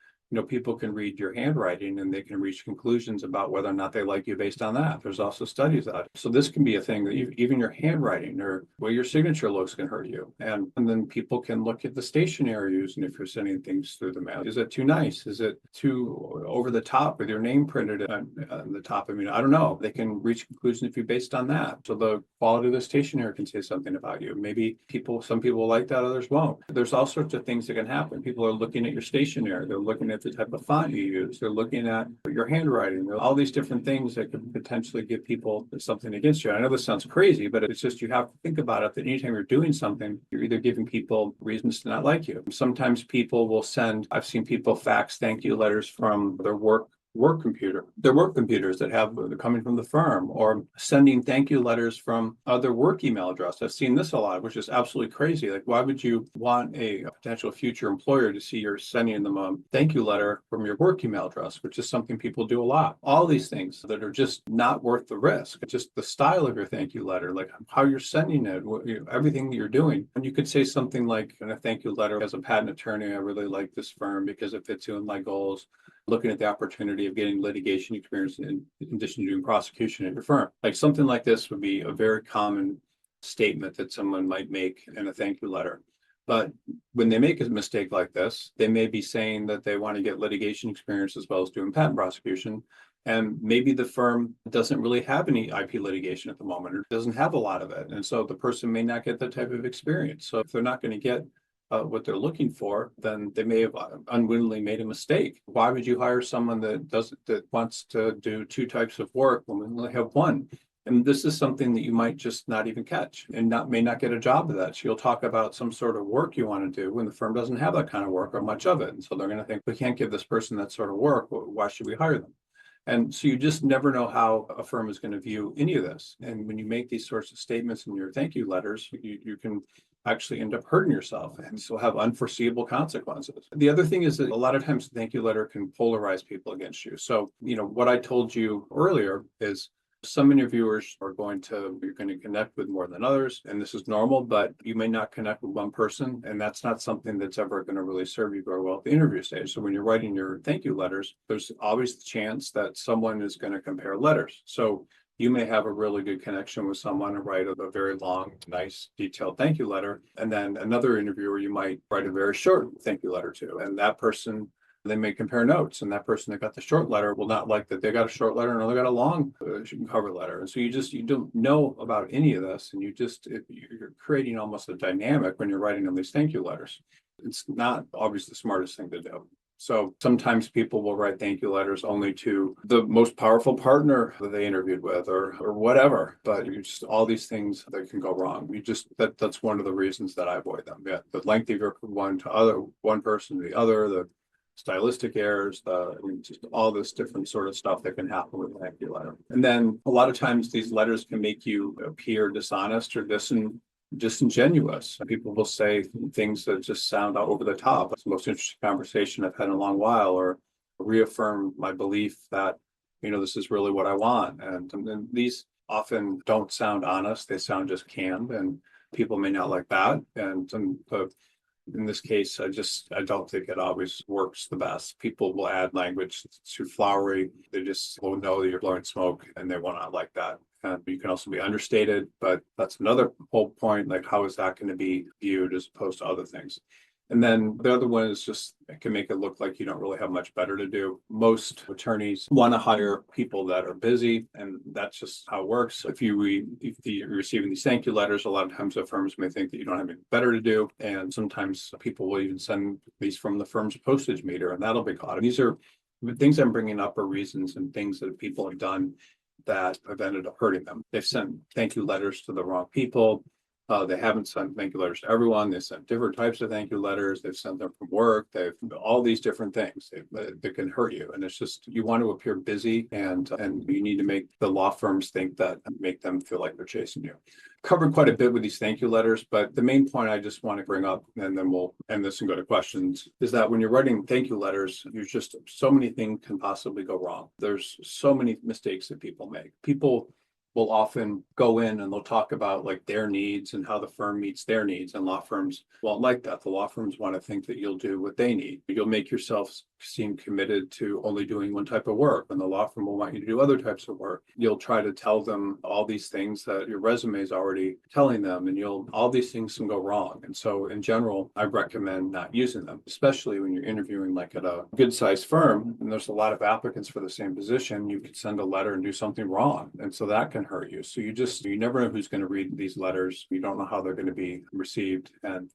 people can read your handwriting and they can reach conclusions about whether or not they like you based on that. There's also studies on it. So this can be a thing that even your handwriting or where your signature looks can hurt you. And then people can look at the stationery used, and if you're sending things through the mail, is it too nice? Is it too over the top with your name printed on the top? I mean, I don't know. They can reach conclusions if you based on that. So the quality of the stationery can say something about you. Maybe some people like that, others won't. There's all sorts of things that can happen. People are looking at your stationery. They're looking at the type of font you use. They're looking at your handwriting. All these different things that could potentially give people something against you. I know this sounds crazy, but it's just you have to think about it that anytime you're doing something, you're either giving people reasons to not like you. Sometimes I've seen people fax thank you letters from their work work computer, their work computers that have they're coming from the firm, or sending thank you letters from other work email address. I've seen this a lot, which is absolutely crazy. Like, why would you want a potential future employer to see you're sending them a thank you letter from your work email address, which is something people do a lot. All these things that are just not worth the risk. Just the style of your thank you letter, like how you're sending it, everything that you're doing. And you could say something like in a thank you letter, as a patent attorney, I really like this firm because it fits in my goals, looking at the opportunity of getting litigation experience in addition to doing prosecution at your firm. Like something like this would be a very common statement that someone might make in a thank you letter. But when they make a mistake like this, they may be saying that they want to get litigation experience as well as doing patent prosecution. And maybe the firm doesn't really have any IP litigation at the moment or doesn't have a lot of it. And so the person may not get that type of experience. So if they're not going to get what they're looking for, then they may have unwittingly made a mistake. Why would you hire someone that wants to do two types of work when we only have one? And this is something that you might just not even catch and may not get a job of that. So you'll talk about some sort of work you want to do when the firm doesn't have that kind of work or much of it. And so they're going to think, we can't give this person that sort of work. Why should we hire them? And so you just never know how a firm is going to view any of this. And when you make these sorts of statements in your thank you letters, you can actually end up hurting yourself and so have unforeseeable consequences. The other thing is that a lot of times the thank you letter can polarize people against you. So, what I told you earlier is some interviewers you're going to connect with more than others, and this is normal, but you may not connect with one person, and that's not something that's ever going to really serve you very well at the interview stage. So when you're writing your thank you letters, there's always the chance that someone is going to compare letters. So you may have a really good connection with someone and write a very long, nice, detailed thank you letter. And then another interviewer, you might write a very short thank you letter to. And that person, they may compare notes. And that person that got the short letter will not like that they got a short letter and another got a long cover letter. And so you don't know about any of this. And you're creating almost a dynamic when you're writing them these thank you letters. It's not always the smartest thing to do. So sometimes people will write thank you letters only to the most powerful partner that they interviewed with or whatever. But all these things that can go wrong. That's one of the reasons that I avoid them. Yeah, the length of your one person to the other, the stylistic errors, just all this different sort of stuff that can happen with a thank you letter. And then a lot of times these letters can make you appear dishonest or disingenuous. People will say things that just sound over the top. It's the most interesting conversation I've had in a long while, or reaffirm my belief that, this is really what I want. And these often don't sound honest. They sound just canned, and people may not like that. And in this case, I don't think it always works the best. People will add language that's too flowery. They just will know that you're blowing smoke, and they will not like that. You can also be understated, but that's another whole point. Like, how is that going to be viewed as opposed to other things? And then the other one is just, it can make it look like you don't really have much better to do. Most attorneys want to hire people that are busy, and that's just how it works. If you're receiving these thank you letters, a lot of times the firms may think that you don't have anything better to do. And sometimes people will even send these from the firm's postage meter, and that'll be caught. And these are things I'm bringing up are reasons and things that people have done that have ended up hurting them. They've sent thank you letters to the wrong people. They haven't sent thank you letters to everyone. They sent different types of thank you letters. They've sent them from work. They've all these different things that can hurt you. And it's just, you want to appear busy, and you need to make the law firms think that, and make them feel like they're chasing you. Covered quite a bit with these thank you letters, but the main point I just want to bring up, and then we'll end this and go to questions, is that when you're writing thank you letters, there's just so many things can possibly go wrong. There's so many mistakes that people make. People will often go in and they'll talk about like their needs and how the firm meets their needs, and law firms won't like that. The law firms want to think that you'll do what they need. You'll make yourself seem committed to only doing one type of work, and the law firm will want you to do other types of work. You'll try to tell them all these things that your resume is already telling them, and all these things can go wrong. And so in general, I recommend not using them, especially when you're interviewing like at a good sized firm and there's a lot of applicants for the same position. You could send a letter and do something wrong, and so that can hurt you. So you never know who's going to read these letters. You don't know how they're going to be received, and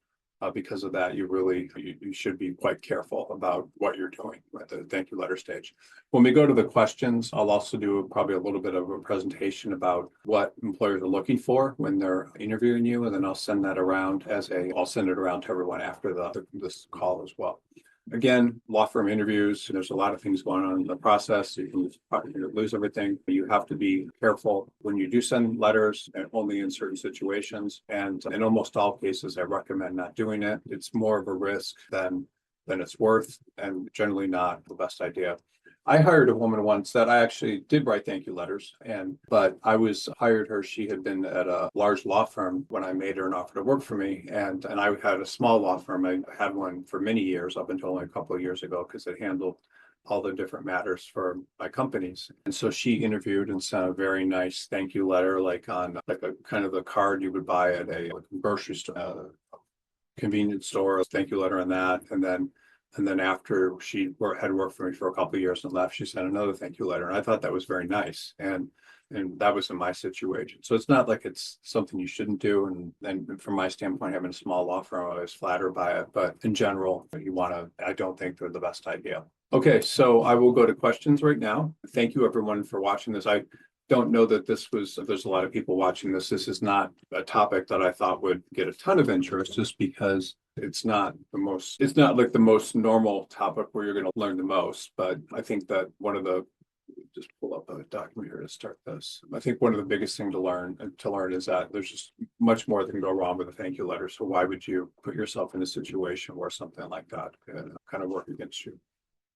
because of that, you should be quite careful about what you're doing at the thank you letter stage. When we go to the questions, I'll also do probably a little bit of a presentation about what employers are looking for when they're interviewing you, and then I'll send it around to everyone after this call as well. again, law firm interviews, there's a lot of things going on in the process. You can lose everything. You have to be careful when you do send letters, and only in certain situations. And in almost all cases, I recommend not doing it. It's more of a risk than it's worth, and generally not the best idea. I hired a woman once that I actually did write thank you letters, but I hired her. She had been at a large law firm when I made her an offer to work for me, and I had a small law firm. I had one for many years, up until only a couple of years ago, because it handled all the different matters for my companies. And so she interviewed and sent a very nice thank you letter, like on like a kind of a card you would buy at a grocery store, convenience store, a thank you letter on that, and then after had worked for me for a couple of years and left, she sent another thank you letter. And I thought that was very nice. And that was in my situation. So it's not like it's something you shouldn't do. And from my standpoint, having a small law firm, I was flattered by it. But in general, I don't think they're the best idea. Okay, so I will go to questions right now. Thank you everyone for watching this. I don't know that there's a lot of people watching this. This is not a topic that I thought would get a ton of interest, just because it's not like the most normal topic where you're going to learn the most. But I think that just pull up a document here to start this. I think one of the biggest things to learn is that there's just much more that can go wrong with a thank you letter. So why would you put yourself in a situation where something like that could kind of work against you?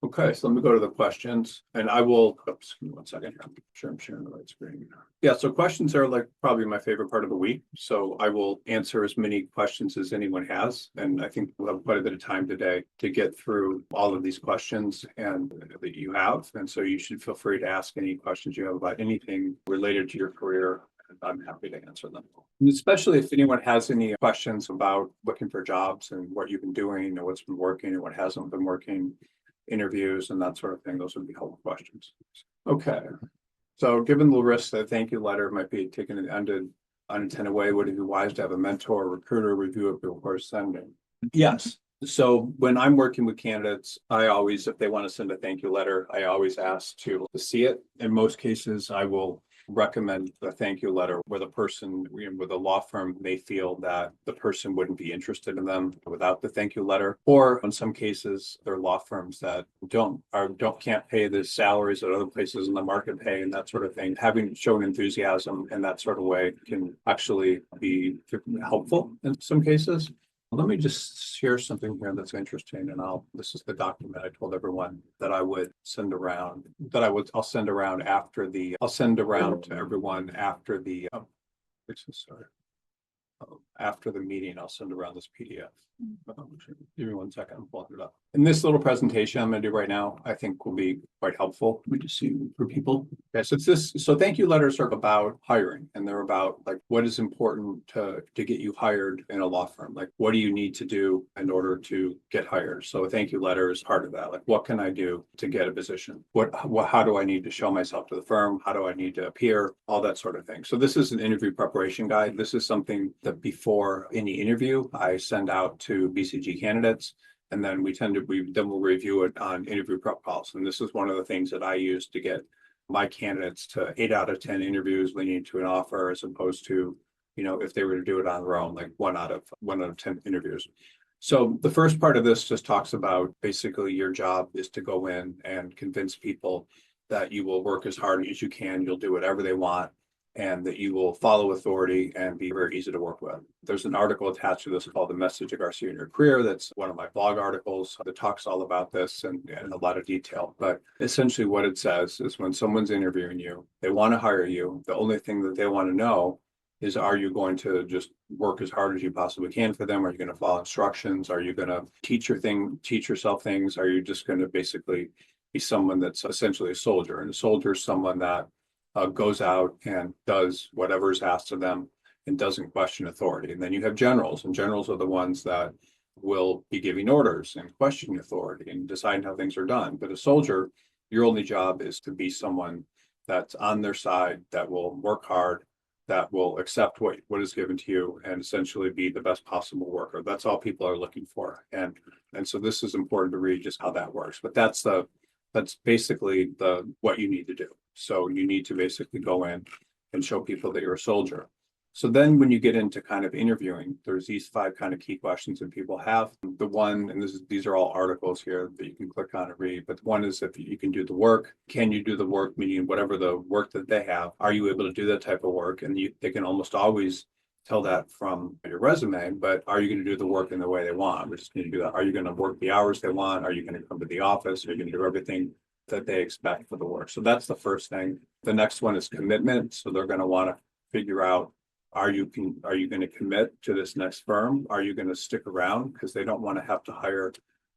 Okay, so let me go to the questions, and I will, oops, give me 1 second here. I'm sure I'm sharing the right screen. Yeah, so questions are like probably my favorite part of the week. So I will answer as many questions as anyone has. And I think we'll have quite a bit of time today to get through all of these questions and that you have. And so you should feel free to ask any questions you have about anything related to your career. I'm happy to answer them. And especially if anyone has any questions about looking for jobs and what you've been doing or what's been working or what hasn't been working, interviews and that sort of thing, those would be helpful questions. Okay, so given the risk that a thank you letter might be taken in an unintended way, would it be wise to have a mentor or recruiter review it before sending? Yes. So when I'm working with candidates, I always, if they want to send a thank you letter, I always ask to see it. In most cases, I will recommend a thank you letter where the person with a law firm may feel that the person wouldn't be interested in them without the thank you letter. Or in some cases, there are law firms that can't pay the salaries that other places in the market pay and that sort of thing. Having shown enthusiasm in that sort of way can actually be helpful in some cases. Let me just share something here that's interesting, and this is the document I told everyone that I would send around, I'll send around to everyone after the, after the meeting. I'll send around this PDF. Give me 1 second, I'm pulling it up. And this little presentation I'm going to do right now, I think will be quite helpful. Let me just see for people. Okay, so thank you letters are about hiring, and they're about like what is important to get you hired in a law firm. Like what do you need to do in order to get hired? So a thank you letter is part of that. Like what can I do to get a position? How do I need to show myself to the firm? How do I need to appear? All that sort of thing. So this is an interview preparation guide. This is something that before any interview, I send out to BCG candidates, and then we'll review it on interview prep calls. And this is one of the things that I use to get my candidates to 8 out of 10 interviews leading to an offer, as opposed to, if they were to do it on their own, like 1 out of 10 interviews. So the first part of this just talks about basically your job is to go in and convince people that you will work as hard as you can, you'll do whatever they want, and that you will follow authority and be very easy to work with. There's an article attached to this called The Message of Garcia in Your Career. That's one of my blog articles that talks all about this and in a lot of detail. But essentially what it says is when someone's interviewing you, they want to hire you. The only thing that they want to know is, are you going to just work as hard as you possibly can for them? Are you going to follow instructions? Are you going to teach yourself things? Are you just going to basically be someone that's essentially a soldier? And a soldier is someone that goes out and does whatever is asked of them and doesn't question authority. And then you have generals, and generals are the ones that will be giving orders and questioning authority and deciding how things are done. But a soldier, your only job is to be someone that's on their side, that will work hard, that will accept what is given to you, and essentially be the best possible worker. That's all people are looking for. And so this is important to read just how that works. But that's basically what you need to do. So you need to basically go in and show people that you're a soldier. So then when you get into kind of interviewing, there's these 5 kind of key questions that people have. The one, and these are all articles here that you can click on and read, but one is if you can do the work. Can you do the work? Meaning whatever the work that they have, are you able to do that type of work? And they can almost always tell that from your resume, but are you going to do the work in the way they want? We just need to do that. Are you going to work the hours they want? Are you going to come to the office? Are you going to do everything that they expect for the work? So that's the first thing. The next one is commitment. So they're going to want to figure out, are you going to commit to this next firm? Are you going to stick around? Because they don't want to have to hire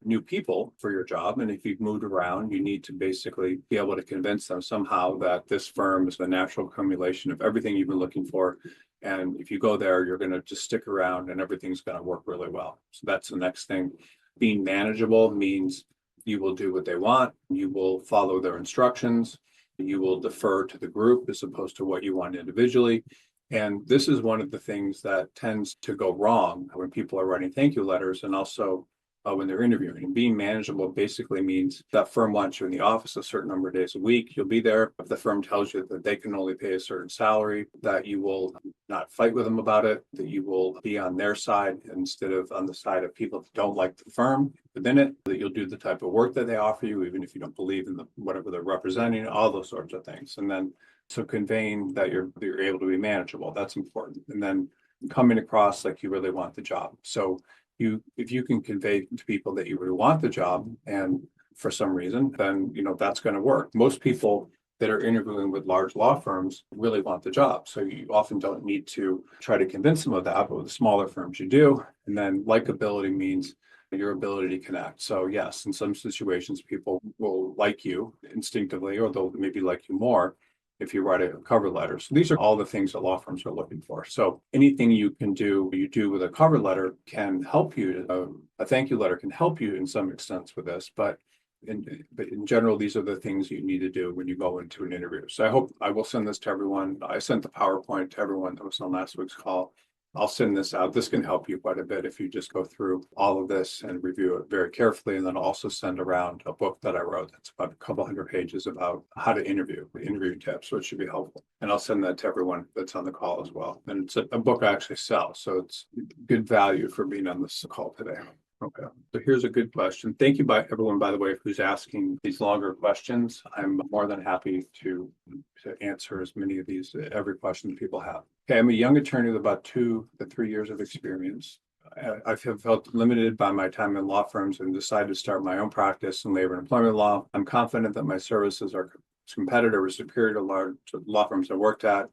new people for your job. And if you've moved around, you need to basically be able to convince them somehow that this firm is the natural accumulation of everything you've been looking for. And if you go there, you're going to just stick around and everything's going to work really well. So that's the next thing. Being manageable means you will do what they want. You will follow their instructions. You will defer to the group as opposed to what you want individually. And this is one of the things that tends to go wrong when people are writing thank you letters and also when they're interviewing. And being manageable basically means that firm wants you in the office a certain number of days a week. You'll be there. If the firm tells you that they can only pay a certain salary, that you will not fight with them about it, that you will be on their side instead of on the side of people that don't like the firm within it, that you'll do the type of work that they offer you, even if you don't believe in whatever they're representing, all those sorts of things. And then so conveying that you're able to be manageable, that's important. And then coming across like you really want the job. So if you can convey to people that you really want the job and for some reason, then that's going to work. Most people that are interviewing with large law firms really want the job. So you often don't need to try to convince them of that, but with the smaller firms you do. And then likability means your ability to connect. So yes, in some situations, people will like you instinctively, or they'll maybe like you more if you write a cover letter. So these are all the things that law firms are looking for. So anything you do with a cover letter can help you. A thank you letter can help you in some extent with this, but in general, these are the things you need to do when you go into an interview. So I will send this to everyone. I sent the PowerPoint to everyone that was on last week's call. I'll send this out. This can help you quite a bit if you just go through all of this and review it very carefully. And then I'll also send around a book that I wrote that's about a couple hundred pages about how to interview tips, which should be helpful. And I'll send that to everyone that's on the call as well. And it's a book I actually sell, so it's good value for being on this call today. Okay, so here's a good question. Thank you everyone, by the way, who's asking these longer questions. I'm more than happy to answer as many of these, every question people have. Okay, I'm a young attorney with about 2 to 3 years of experience. I have felt limited by my time in law firms and decided to start my own practice in labor and employment law. I'm confident that my services are competitive or superior to large law firms I worked at,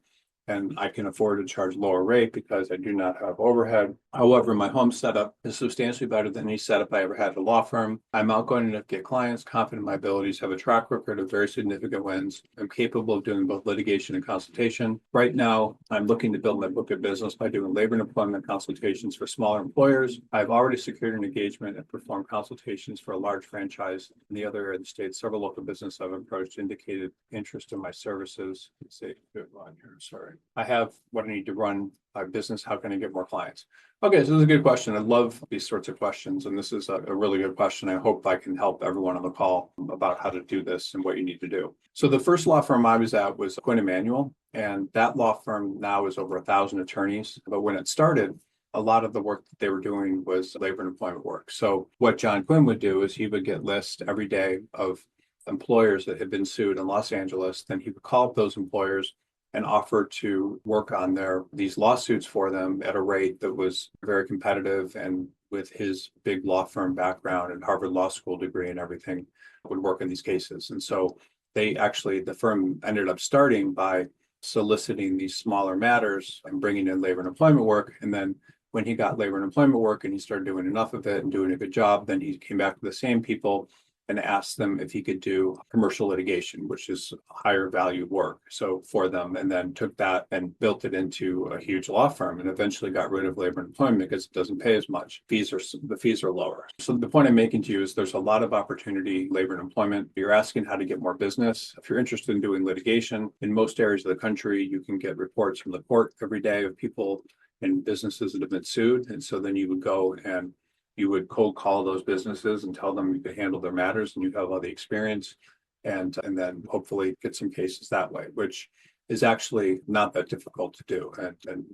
and I can afford to charge lower rate because I do not have overhead. However, my home setup is substantially better than any setup I ever had at a law firm. I'm outgoing enough to get clients, confident in my abilities, have a track record of very significant wins. I'm capable of doing both litigation and consultation. Right now, I'm looking to build my book of business by doing labor and employment consultations for smaller employers. I've already secured an engagement and performed consultations for a large franchise in the other area of the state. Several local businesses I've approached indicated interest in my services. Let's see, good one here, sorry. I have what I need to run my business. How can I get more clients? Okay, so this is a good question. I love these sorts of questions, and this is a really good question. I hope I can help everyone on the call about how to do this and what you need to do. So the first law firm I was at was Quinn Emanuel, and that law firm now is over 1,000 attorneys. But when it started, a lot of the work that they were doing was labor and employment work. So what John Quinn would do is he would get lists every day of employers that had been sued in Los Angeles. Then he would call up those employers and offer to work on these lawsuits for them at a rate that was very competitive, and with his big law firm background and Harvard Law School degree and everything, would work in these cases. And so the firm ended up starting by soliciting these smaller matters and bringing in labor and employment work. And then when he got labor and employment work and he started doing enough of it and doing a good job, then he came back to the same people and asked them if he could do commercial litigation, which is higher value work. So for them, and then took that and built it into a huge law firm and eventually got rid of labor and employment because it doesn't pay as much. The fees are lower. So the point I'm making to you is there's a lot of opportunity, labor and employment. You're asking how to get more business. If you're interested in doing litigation, in most areas of the country, you can get reports from the court every day of people and businesses that have been sued. And so then you would go and you would cold call those businesses and tell them you could handle their matters and you have all the experience, and then hopefully get some cases that way, which is actually not that difficult to do. And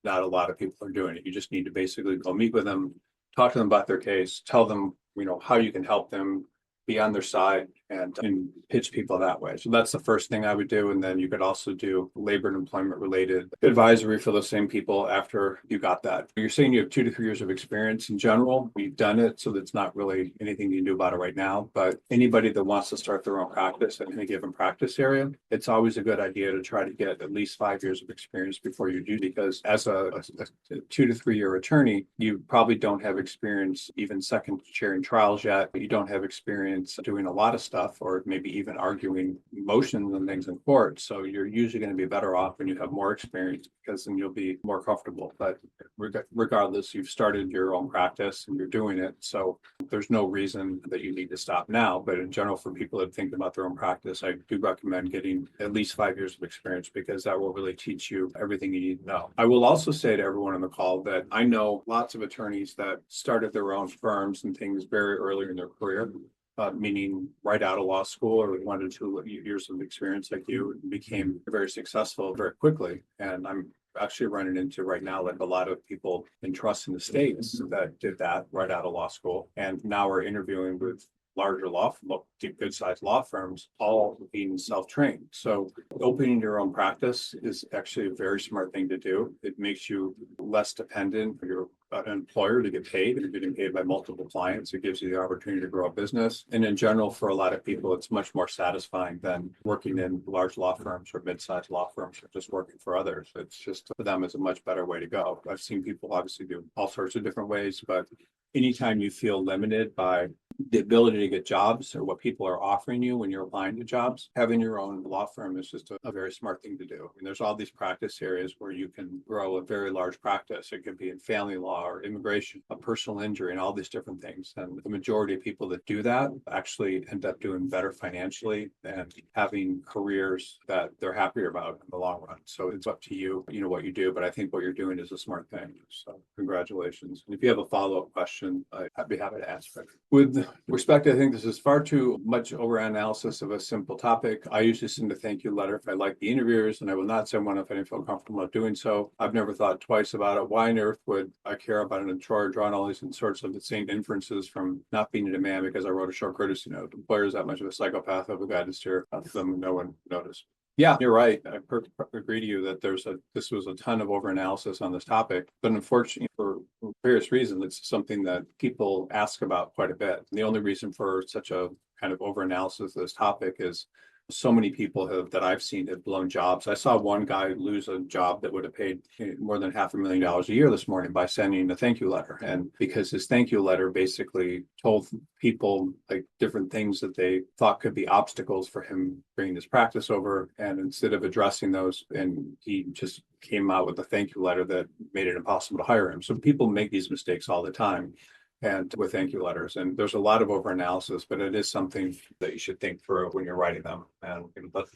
not a lot of people are doing it. You just need to basically go meet with them, talk to them about their case, tell them, how you can help them, be on their side, and pitch people that way. So that's the first thing I would do. And then you could also do labor and employment related advisory for those same people after you got that. You're saying you have 2 to 3 years of experience in general. We've done it, so that's not really anything you can do about it right now. But anybody that wants to start their own practice in a given practice area, it's always a good idea to try to get at least 5 years of experience before you do, because as a 2 to 3 year attorney, you probably don't have experience even second chairing trials yet. You don't have experience doing a lot of stuff, or maybe even arguing motions and things in court. So you're usually going to be better off when you have more experience, because then you'll be more comfortable. But regardless, you've started your own practice and you're doing it. So there's no reason that you need to stop now. But in general, for people that think about their own practice, I do recommend getting at least 5 years of experience, because that will really teach you everything you need to know. I will also say to everyone on the call that I know lots of attorneys that started their own firms and things very early in their career. Meaning right out of law school or 1 to 2 years of experience like you, and became very successful very quickly. And I'm actually running into right now like a lot of people in trust in the states that did that right out of law school, and now we're interviewing with larger good sized law firms, all being self-trained. So opening your own practice is actually a very smart thing to do. It makes you less dependent for your employer to get paid. If you're getting paid by multiple clients, it gives you the opportunity to grow a business. And in general, for a lot of people, it's much more satisfying than working in large law firms or mid-sized law firms or just working for others. It's just, for them, is a much better way to go. I've seen people obviously do all sorts of different ways, but anytime you feel limited by the ability to get jobs or what people are offering you when you're applying to jobs, having your own law firm is just a very smart thing to do. And there's all these practice areas where you can grow a very large practice. It could be in family law or immigration, a personal injury, and all these different things. And the majority of people that do that actually end up doing better financially and having careers that they're happier about in the long run. So it's up to you, what you do, but I think what you're doing is a smart thing. So congratulations. And if you have a follow-up question, I'd be happy to answer it. With respect, I think this is far too much overanalysis of a simple topic. I usually send a thank you letter if I like the interviewers, and I will not send one if I didn't feel comfortable not doing so. I've never thought twice about it. Why on earth would I care about an employer drawing all these sorts of insane inferences from not being a demand because I wrote a short courtesy note? The employer is that much of a psychopath of a guy to steer up to them and no one noticed. Yeah, you're right. I agree to you that this was a ton of overanalysis on this topic, but unfortunately for various reasons, it's something that people ask about quite a bit. And the only reason for such a kind of overanalysis of this topic is so many people that I've seen have blown jobs. I saw one guy lose a job that would have paid more than $500,000 a year this morning by sending a thank you letter. And because his thank you letter basically told people like different things that they thought could be obstacles for him bringing his practice over. And instead of addressing those, and he just came out with a thank you letter that made it impossible to hire him. So people make these mistakes all the time. And with thank you letters, and there's a lot of overanalysis, but it is something that you should think through when you're writing them. And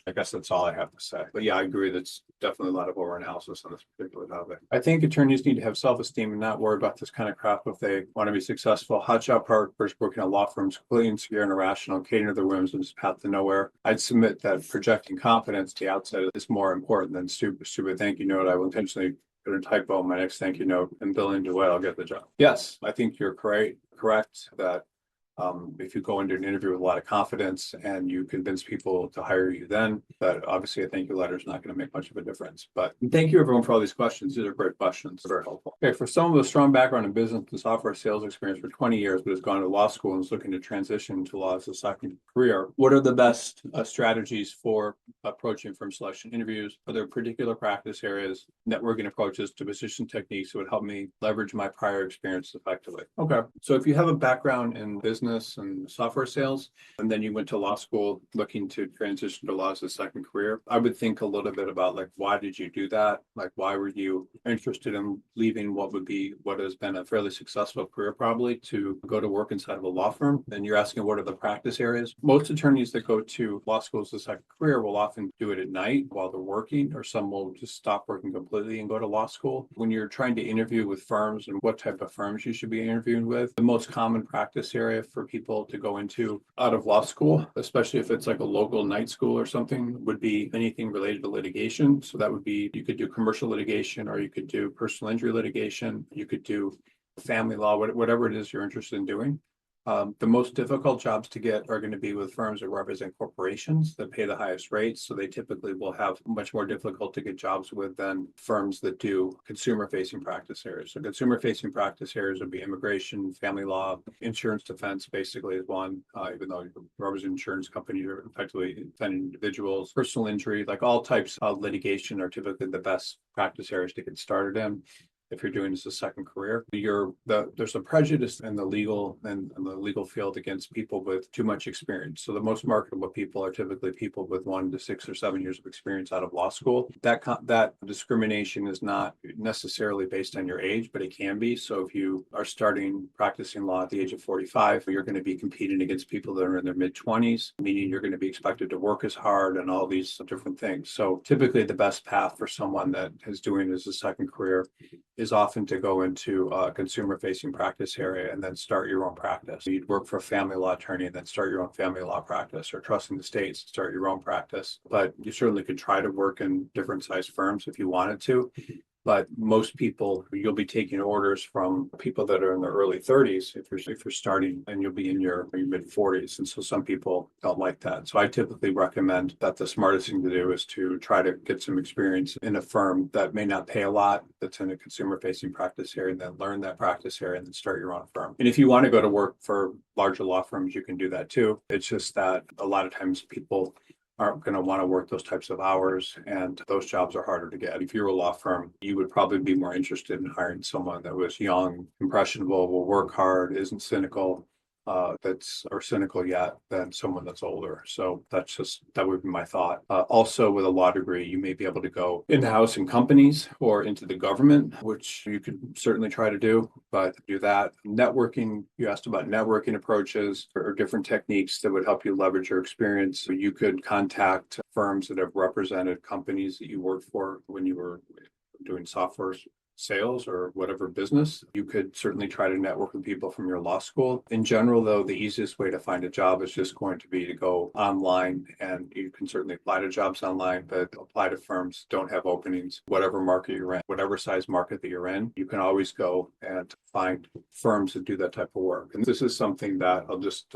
I guess that's all I have to say. But yeah, I agree. That's definitely a lot of overanalysis on this particular topic. I think attorneys need to have self-esteem and not worry about this kind of crap if they want to be successful. Hotshot partners working at law firms, completely insecure and irrational, catering to their whims and just path to nowhere. I'd submit that projecting confidence at the outset is more important than stupid thank you note. I will intentionally put a typo on my next thank you note and billing the way I'll get the job. Yes, I think you're correct that if you go into an interview with a lot of confidence and you convince people to hire you then, that obviously a thank you letter is not going to make much of a difference. But thank you everyone for all these questions. These are great questions. Very helpful. Okay, for someone with a strong background in business and software sales experience for 20 years, but has gone to law school and is looking to transition to law as a second career, what are the best strategies for approaching firm selection interviews? Are there particular practice areas, networking approaches to position techniques that would help me leverage my prior experience effectively? Okay, so if you have a background in business and software sales, and then you went to law school looking to transition to law as a second career, I would think a little bit about like, why did you do that? Like, why were you interested in leaving what has been a fairly successful career probably to go to work inside of a law firm? And you're asking what are the practice areas? Most attorneys that go to law school as a second career will often do it at night while they're working, or some will just stop working completely and go to law school. When you're trying to interview with firms and what type of firms you should be interviewing with, the most common practice area for for people to go into out of law school, especially if it's like a local night school or something, would be anything related to litigation. So that would be, you could do commercial litigation, or you could do personal injury litigation, you could do family law, whatever it is you're interested in doing. The most difficult jobs to get are going to be with firms that represent corporations that pay the highest rates. So they typically will have much more difficult to get jobs with than firms that do consumer facing practice areas. So consumer facing practice areas would be immigration, family law, insurance defense basically is one, even though you represent insurance companies are effectively defending individuals, personal injury, like all types of litigation are typically the best practice areas to get started in. If you're doing this as a second career, there's a prejudice in the legal field against people with too much experience. So the most marketable people are typically people with 1 to 6 or 7 years of experience out of law school. That discrimination is not necessarily based on your age, but it can be. So if you are starting practicing law at the age of 45, you're going to be competing against people that are in their mid-20s, meaning you're going to be expected to work as hard and all these different things. So typically the best path for someone that is doing this as a second career is often to go into a consumer facing practice area and then start your own practice. You'd work for a family law attorney and then start your own family law practice, or trust in the states, start your own practice. But you certainly could try to work in different size firms if you wanted to. But most people, you'll be taking orders from people that are in their early 30s if you're starting, and you'll be in your mid 40s. And so some people don't like that. So I typically recommend that the smartest thing to do is to try to get some experience in a firm that may not pay a lot, that's in a consumer facing practice area, and then learn that practice area and then start your own firm. And if you want to go to work for larger law firms, you can do that too. It's just that a lot of times people aren't going to want to work those types of hours, and those jobs are harder to get. If you're a law firm, you would probably be more interested in hiring someone that was young, impressionable, will work hard, isn't cynical, or cynical yet, than someone that's older. So that would be my thought. Also, with a law degree, you may be able to go in-house in companies or into the government, which you could certainly try to do, but do that. Networking, you asked about networking approaches or different techniques that would help you leverage your experience. So you could contact firms that have represented companies that you worked for when you were doing software sales or whatever business. You could certainly try to network with people from your law school. In general, though, the easiest way to find a job is just going to be to go online, and you can certainly apply to jobs online, but apply to firms that don't have openings, whatever market you're in, whatever size market that you're in. You can always go and find firms that do that type of work. And this is something that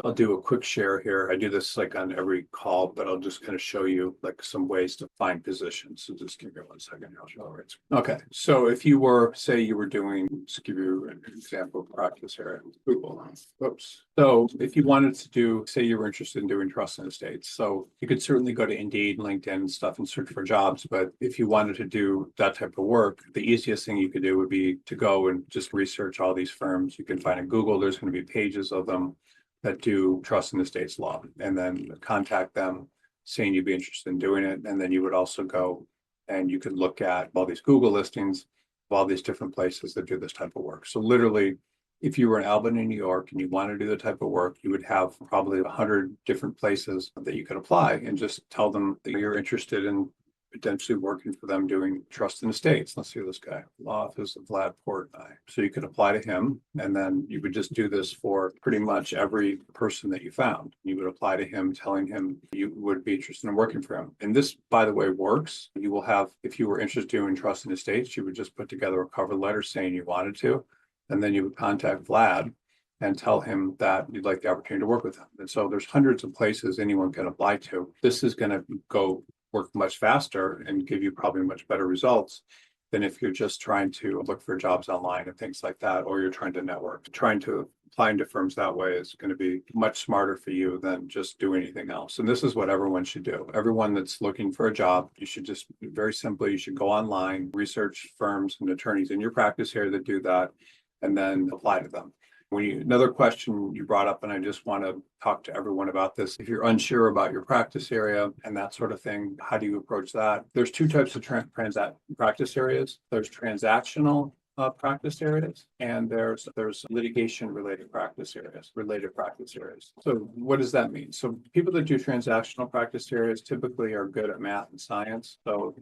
I'll do a quick share here. I do this like on every call, but I'll just kind of show you like some ways to find positions. So just give me 1 second. I'll show it. Okay. So if you were, say you were doing, just give you an example of practice area. Oops. So if you wanted to do, say you were interested in doing trust and estates, so you could certainly go to Indeed, LinkedIn and stuff and search for jobs. But if you wanted to do that type of work, the easiest thing you could do would be to go and just research all these firms. You can find in Google, there's going to be pages of them that do trust and estates law, and then contact them saying you'd be interested in doing it. And then you would also go and you could look at all these Google listings of all these different places that do this type of work. So literally, if you were in Albany, New York, and you want to do the type of work, you would have probably 100 different places that you could apply, and just tell them that you're interested in potentially working for them doing trust and estates. Let's see this guy, law office of Vlad Portnoy. So you could apply to him, and then you would just do this for pretty much every person that you found. You would apply to him, telling him you would be interested in working for him. And this, by the way, works. You will have, if you were interested in trust and estates, you would just put together a cover letter saying you wanted to, and then you would contact Vlad and tell him that you'd like the opportunity to work with him. And so there's hundreds of places anyone can apply to. This is going to go work much faster and give you probably much better results than if you're just trying to look for jobs online and things like that, or you're trying to network. Trying to apply into firms that way is going to be much smarter for you than just do anything else. And this is what everyone should do. Everyone that's looking for a job, you should just, very simply, you should go online, research firms and attorneys in your practice area that do that, and then apply to them. Another question you brought up, and I just want to talk to everyone about this. If you're unsure about your practice area and that sort of thing, how do you approach that? There's two types of practice areas. There's transactional practice areas, and there's litigation related practice areas. So what does that mean? So people that do transactional practice areas typically are good at math and science. So,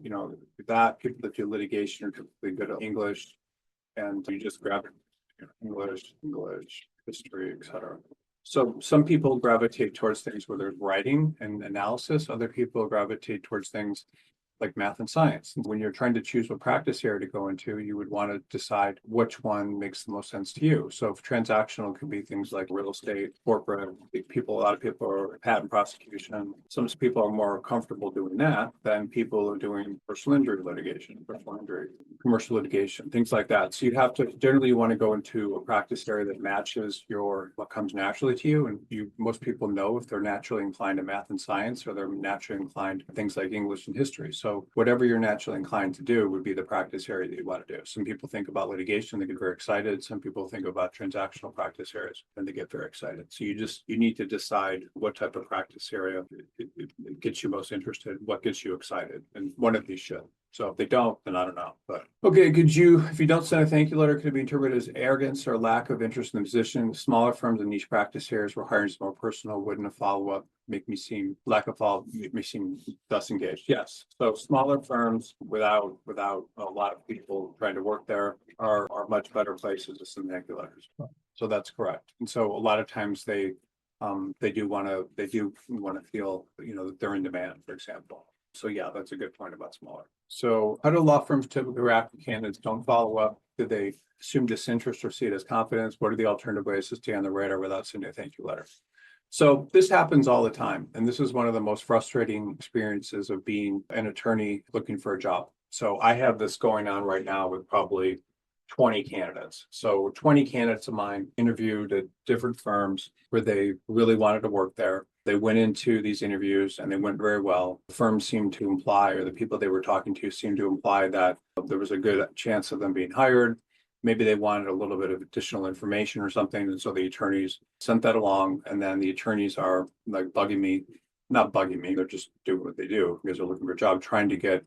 that people that do litigation are typically good at English, and you just grab English, history, etc. So some people gravitate towards things where there's writing and analysis. Other people gravitate towards things like math and science. When you're trying to choose what practice area to go into, you would want to decide which one makes the most sense to you. So if transactional could be things like real estate, corporate, a lot of people are patent prosecution. Some people are more comfortable doing that than people are doing personal injury litigation, personal injury, commercial litigation, things like that. So you have to generally want to go into a practice area that matches what comes naturally to you. And most people know if they're naturally inclined to math and science or they're naturally inclined to things like English and history. So whatever you're naturally inclined to do would be the practice area that you want to do. Some people think about litigation, they get very excited. Some people think about transactional practice areas and they get very excited. So you need to decide what type of practice area it gets you most interested, what gets you excited, and one of these should. So if they don't, then I don't know. But okay, if you don't send a thank you letter, could it be interpreted as arrogance or lack of interest in the position? Smaller firms and niche practice areas where hiring is more personal, wouldn't a follow-up make me seem thus engaged? Yes. So smaller firms without a lot of people trying to work there are much better places to send thank you letters. So that's correct. And so a lot of times they do want to feel, that they're in demand, for example. So yeah, that's a good point about smaller. So how do law firms typically react when candidates don't follow up? Do they assume disinterest or see it as confidence? What are the alternative ways to stay on the radar without sending a thank you letter? So this happens all the time. And this is one of the most frustrating experiences of being an attorney looking for a job. So I have this going on right now with probably 20 candidates. So 20 candidates of mine interviewed at different firms where they really wanted to work there. They went into these interviews and they went very well. The firms seemed to imply, or the people they were talking to seemed to imply that there was a good chance of them being hired. Maybe they wanted a little bit of additional information or something. And so the attorneys sent that along. And then the attorneys are like not bugging me, they're just doing what they do because they're looking for a job, trying to get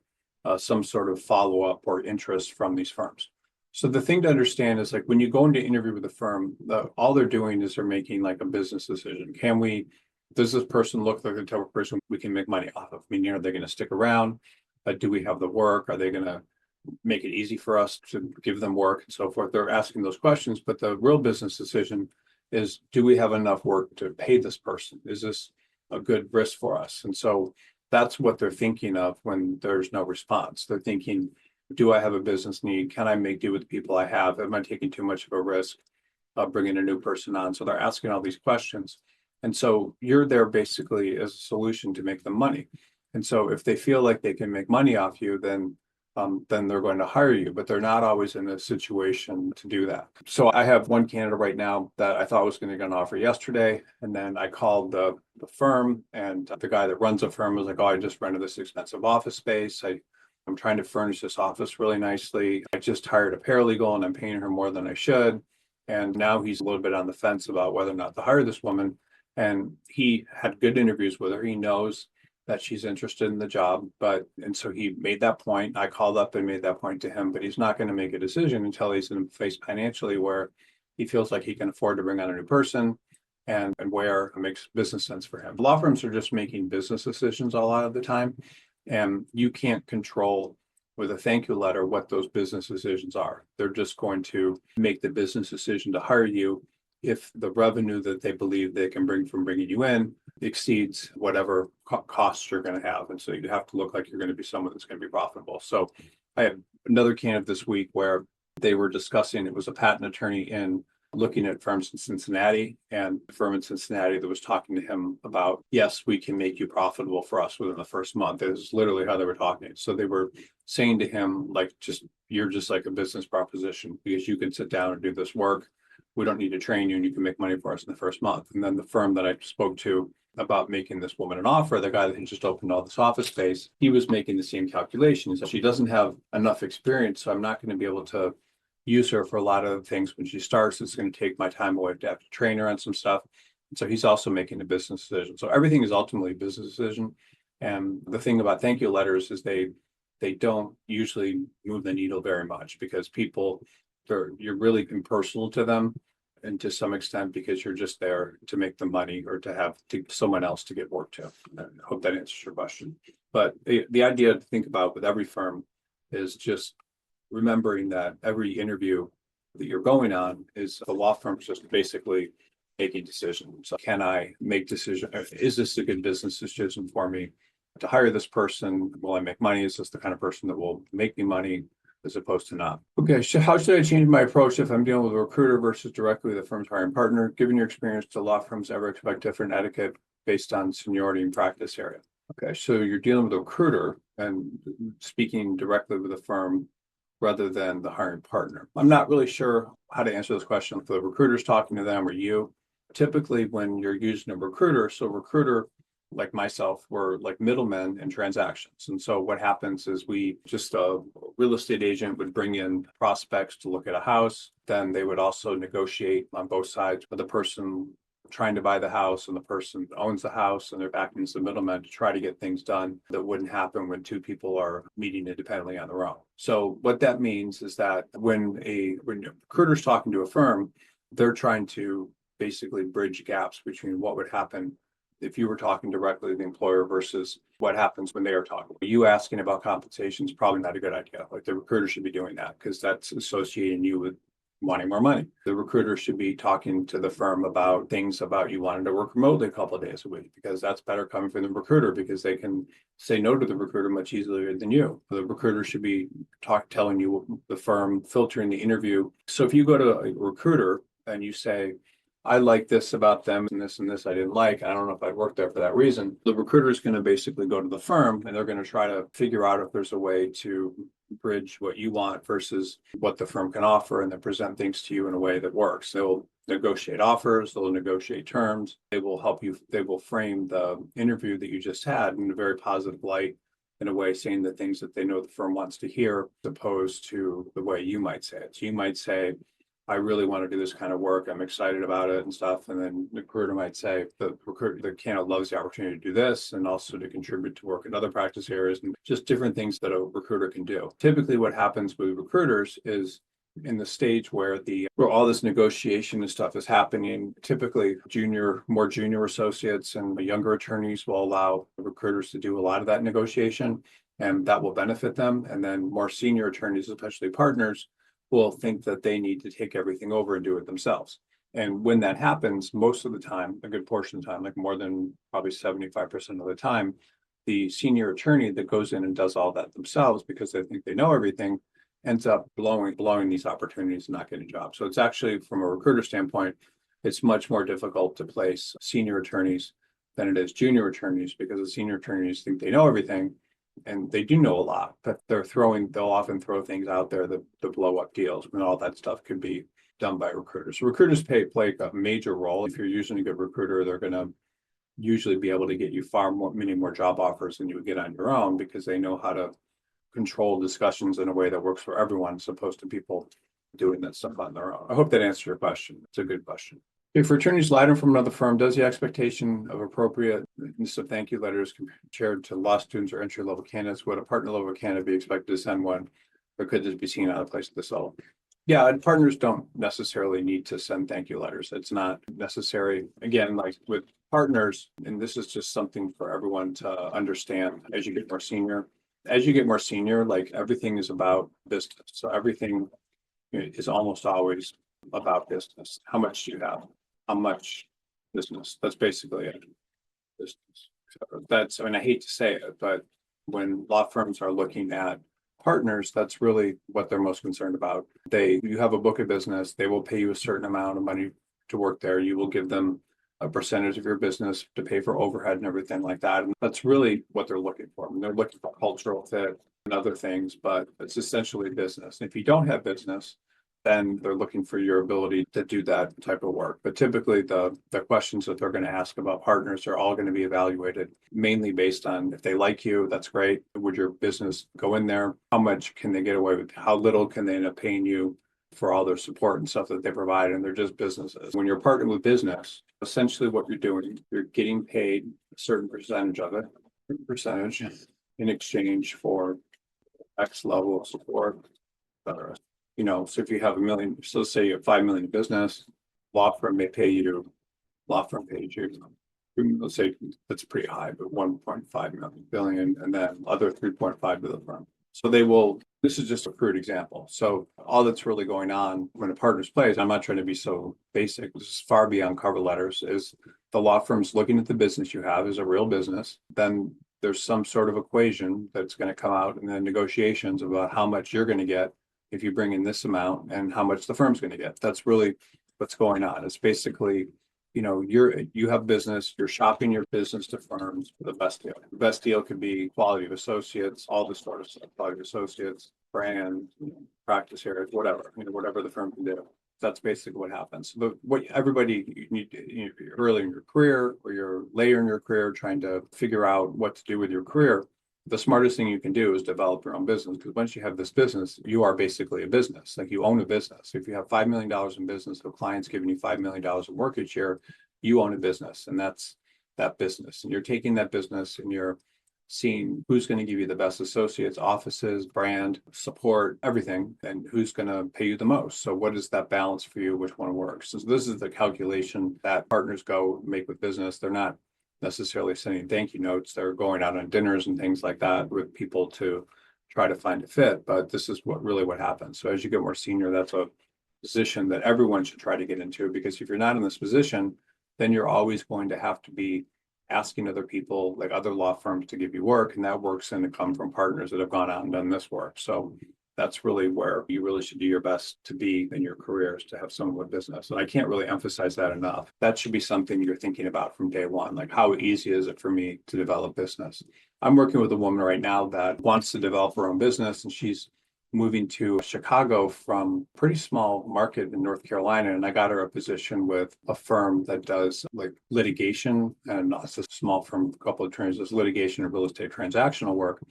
some sort of follow-up or interest from these firms. So the thing to understand is like when you go into interview with a firm, all they're doing is they're making like a business decision. Does this person look like the type of person we can make money off of? Meaning, are they going to stick around? Do we have the work? Are they going to make it easy for us to give them work and so forth? They're asking those questions, but the real business decision is, do we have enough work to pay this person? Is this a good risk for us? And so that's what they're thinking of when there's no response. They're thinking, do I have a business need? Can I make do with the people I have? Am I taking too much of a risk of bringing a new person on? So they're asking all these questions. And so you're there basically as a solution to make them money. And so if they feel like they can make money off you, then they're going to hire you, but they're not always in a situation to do that. So I have one candidate right now that I thought was going to get an offer yesterday. And then I called the firm, and the guy that runs the firm was like, oh, I just rented this expensive office space. I'm trying to furnish this office really nicely. I just hired a paralegal and I'm paying her more than I should. And now he's a little bit on the fence about whether or not to hire this woman. And he had good interviews with her. He knows that she's interested in the job, and so he made that point. I called up and made that point to him, but he's not going to make a decision until he's in a place financially where he feels like he can afford to bring on a new person and where it makes business sense for him. Law firms are just making business decisions a lot of the time, and you can't control with a thank you letter what those business decisions are. They're just going to make the business decision to hire you if the revenue that they believe they can bring from bringing you in exceeds whatever costs you're going to have. And so you have to look like you're going to be someone that's going to be profitable. So I had another candidate this week where they were discussing, it was a patent attorney in looking at firms in Cincinnati, and the firm in Cincinnati that was talking to him about, yes, we can make you profitable for us within the first month. It was literally how they were talking. So they were saying to him, like, you're just like a business proposition because you can sit down and do this work. We don't need to train you and you can make money for us in the first month. And then the firm that I spoke to about making this woman an offer, the guy that had just opened all this office space, he was making the same calculations. She doesn't have enough experience, so I'm not going to be able to use her for a lot of things when she starts. It's going to take my time away to have to train her on some stuff. And so he's also making a business decision. So everything is ultimately a business decision. And the thing about thank you letters is they don't usually move the needle very much because you're really impersonal to them, and to some extent because you're just there to make the money or to have someone else to get work to. I hope that answers your question. But the idea to think about with every firm is just remembering that every interview that you're going on is the law firm's just basically making decisions. So can I make decision? Is this a good business decision for me to hire this person? Will I make money? Is this the kind of person that will make me money as opposed to not? Okay, so how should I change my approach if I'm dealing with a recruiter versus directly with a firm's hiring partner? Given your experience, do law firms ever expect different etiquette based on seniority and practice area? Okay, so you're dealing with a recruiter and speaking directly with a firm rather than the hiring partner. I'm not really sure how to answer this question. If the recruiter's talking to them or you, typically when you're using a recruiter, so recruiter like myself, we're like middlemen in transactions. And so what happens is a real estate agent would bring in prospects to look at a house. Then they would also negotiate on both sides with the person trying to buy the house and the person that owns the house, and they're acting as the middleman to try to get things done that wouldn't happen when two people are meeting independently on their own. So what that means is that when a recruiter's talking to a firm, they're trying to basically bridge gaps between what would happen if you were talking directly to the employer versus what happens when they are talking. You asking about compensation is probably not a good idea. Like the recruiter should be doing that because that's associating you with wanting more money. The recruiter should be talking to the firm about things about you wanting to work remotely a couple of days a week, because that's better coming from the recruiter because they can say no to the recruiter much easier than you. The recruiter should be telling you the firm, filtering the interview. So if you go to a recruiter and you say, I like this about them and this I didn't like, I don't know if I worked there for that reason. The recruiter is going to basically go to the firm and they're going to try to figure out if there's a way to bridge what you want versus what the firm can offer, and then present things to you in a way that works. They'll negotiate offers, they'll negotiate terms, they will help you, they will frame the interview that you just had in a very positive light, in a way saying the things that they know the firm wants to hear, as opposed to the way you might say it. So you might say, I really want to do this kind of work. I'm excited about it and stuff. And then the recruiter might say, the candidate loves the opportunity to do this and also to contribute to work in other practice areas and just different things that a recruiter can do. Typically what happens with recruiters is in the stage where all this negotiation and stuff is happening, typically more junior associates and younger attorneys will allow recruiters to do a lot of that negotiation, and that will benefit them. And then more senior attorneys, especially partners, will think that they need to take everything over and do it themselves. And when that happens, most of the time, a good portion of the time, like more than probably 75% of the time, the senior attorney that goes in and does all that themselves because they think they know everything ends up blowing these opportunities and not getting jobs. So it's actually, from a recruiter standpoint, it's much more difficult to place senior attorneys than it is junior attorneys, because the senior attorneys think they know everything. And they do know a lot, but they'll often throw things out there that blow up deals when all that stuff could be done by recruiters. So recruiters play a major role. If you're using a good recruiter, they're going to usually be able to get you many more job offers than you would get on your own, because they know how to control discussions in a way that works for everyone, as opposed to people doing that stuff on their own. I hope that answers your question. It's a good question. If attorneys ladder from another firm, does the expectation of appropriateness of thank you letters compared to law students or entry-level candidates, would a partner-level candidate be expected to send one, or could this be seen out of place at this level? Yeah, and partners don't necessarily need to send thank you letters. It's not necessary. Again, like with partners, and this is just something for everyone to understand as you get more senior. As you get more senior, like everything is about business. So everything is almost always about business. How much do you have? How much business? That's basically it. Business. I mean, I hate to say it, but when law firms are looking at partners, that's really what they're most concerned about. You have a book of business, they will pay you a certain amount of money to work there. You will give them a percentage of your business to pay for overhead and everything like that. And that's really what they're looking for. I mean, they're looking for cultural fit and other things, but it's essentially business. And if you don't have business, then they're looking for your ability to do that type of work. But typically the questions that they're going to ask about partners are all going to be evaluated mainly based on if they like you, that's great. Would your business go in there? How much can they get away with? How little can they end up paying you for all their support and stuff that they provide? And they're just businesses. When you're partnering with business, essentially what you're doing, you're getting paid a certain percentage of it, in exchange for X level of support, etc. So if you have $1 million, so let's say you have 5 million in business, law firm pays you, let's say that's pretty high, but 1.5 billion, and then other 3.5 to the firm. So This is just a crude example. So all that's really going on when a partner's place, I'm not trying to be so basic, this is far beyond cover letters, is the law firm's looking at the business you have as a real business. Then there's some sort of equation that's going to come out in the negotiations about how much you're going to get if you bring in this amount and how much the firm's going to get. That's really what's going on. It's basically, you have business, you're shopping your business to firms for the best deal. The best deal could be quality of associates, all this sort of stuff, quality of associates, brand, practice areas, whatever, whatever the firm can do. That's basically what happens. But what everybody, you need to, you're early in your career or you're later in your career trying to figure out what to do with your career, the smartest thing you can do is develop your own business, because once you have this business, you are basically a business. Like, you own a business. If you have $5 million in business, so clients giving you $5 million in work each year, you own a business, and that's that business. And you're taking that business and you're seeing who's going to give you the best associates, offices, brand, support, everything, and who's going to pay you the most. So what is that balance for you? Which one works? So this is the calculation that partners go make with business. They're not necessarily sending thank you notes. They're going out on dinners and things like that with people to try to find a fit. But this is what happens. So as you get more senior, that's a position that everyone should try to get into, because if you're not in this position, then you're always going to have to be asking other people, like other law firms, to give you work, and that work's going to come from partners that have gone out and done this work. So that's really where you really should do your best to be in your careers, to have some of a business. And I can't really emphasize that enough. That should be something you're thinking about from day one. Like, how easy is it for me to develop business? I'm working with a woman right now that wants to develop her own business, and she's moving to Chicago from a pretty small market in North Carolina. And I got her a position with a firm that does like litigation, and it's a small firm, a couple of attorneys, does litigation and real estate transactional work.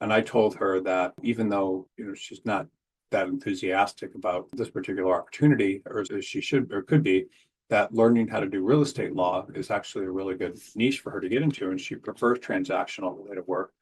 And I told her that even though, she's not that enthusiastic about this particular opportunity, or as she should or could be, that learning how to do real estate law is actually a really good niche for her to get into. And she prefers transactional related work,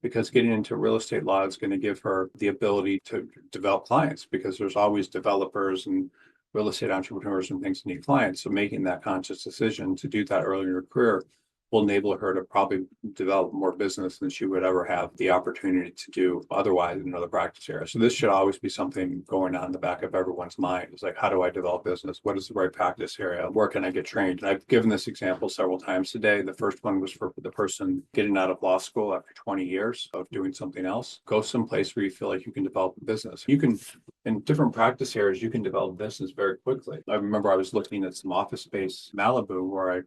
because getting into real estate law is going to give her the ability to develop clients, because there's always developers and real estate entrepreneurs and things that need clients. So making that conscious decision to do that early in her career will enable her to probably develop more business than she would ever have the opportunity to do otherwise in another practice area. So this should always be something going on in the back of everyone's mind. It's like, how do I develop business? What is the right practice area? Where can I get trained? And I've given this example several times today. The first one was for the person getting out of law school after 20 years of doing something else. Go someplace where you feel like you can develop a business. You can, in different practice areas, you can develop business very quickly. I remember I was looking at some office space in Malibu where I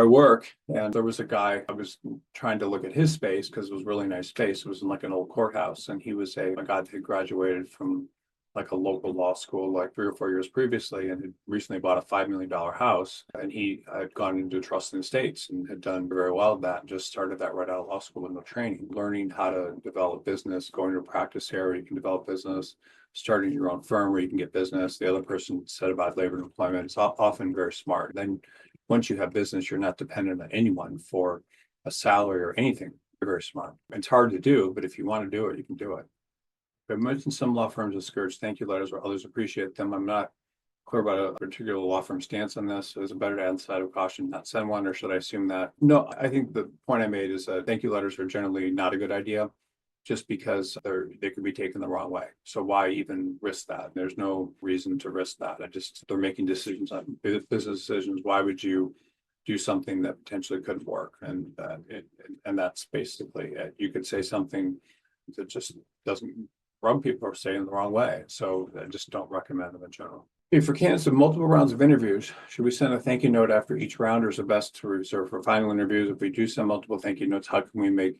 work, and there was a guy, I was trying to look at his space because it was really nice space. It was in like an old courthouse, and he was a guy that had graduated from like a local law school like 3 or 4 years previously, and had recently bought a $5 million house. And he had gone into trust and estates and had done very well at that, and just started that right out of law school with no training. Learning how to develop business, going to a practice area, you can develop business, starting your own firm where you can get business. The other person said about labor and employment, it's often very smart. Then once you have business, you're not dependent on anyone for a salary or anything. You're very smart. It's hard to do, but if you want to do it, you can do it. I've mentioned some law firms discourage thank you letters, or others appreciate them. I'm not clear about a particular law firm stance on this. Is it better to add the side of caution, not send one, or should I assume that? No, I think the point I made is that thank you letters are generally not a good idea, just because they could be taken the wrong way. So why even risk that? There's no reason to risk that. They're making decisions on business decisions. Why would you do something that potentially couldn't work? And that's basically it. You could say something that just doesn't rub people or say in the wrong way. So I just don't recommend them in general. Okay, for candidates of multiple rounds of interviews, should we send a thank you note after each round, or is it best to reserve for final interviews? If we do send multiple thank you notes, how can we make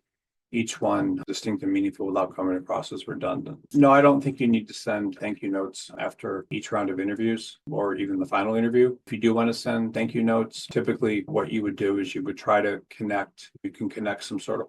each one distinct and meaningful without coming across as redundant? No, I don't think you need to send thank you notes after each round of interviews or even the final interview. If you do want to send thank you notes, typically what you would do is you would try to connect. You can connect some sort of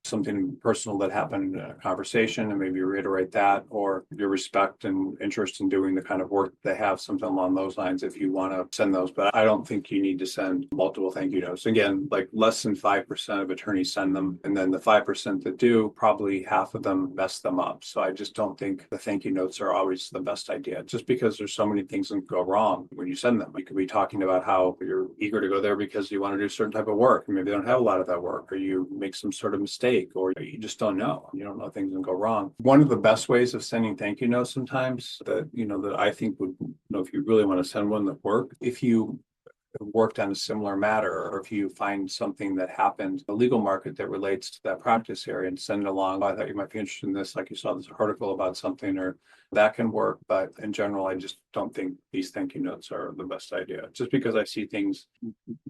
something personal that happened in a conversation, and maybe reiterate that, or your respect and interest in doing the kind of work they have, something along those lines, if you want to send those. But I don't think you need to send multiple thank you notes. Again, like less than 5% of attorneys send them, and then the 5 5% that do, probably half of them mess them up. So I just don't think the thank you notes are always the best idea, just because there's so many things that go wrong when you send them. You could be talking about how you're eager to go there because you want to do a certain type of work, and maybe they don't have a lot of that work, or you make some sort of mistake, or you just don't know. You don't know things can go wrong. One of the best ways of sending thank you notes sometimes that I think would, if you really want to send one that work, if you worked on a similar matter, or if you find something that happened in the legal market that relates to that practice area and send it along. I thought you might be interested in this, like you saw this article about something, or that can work. But in general, I just don't think these thank you notes are the best idea, just because I see things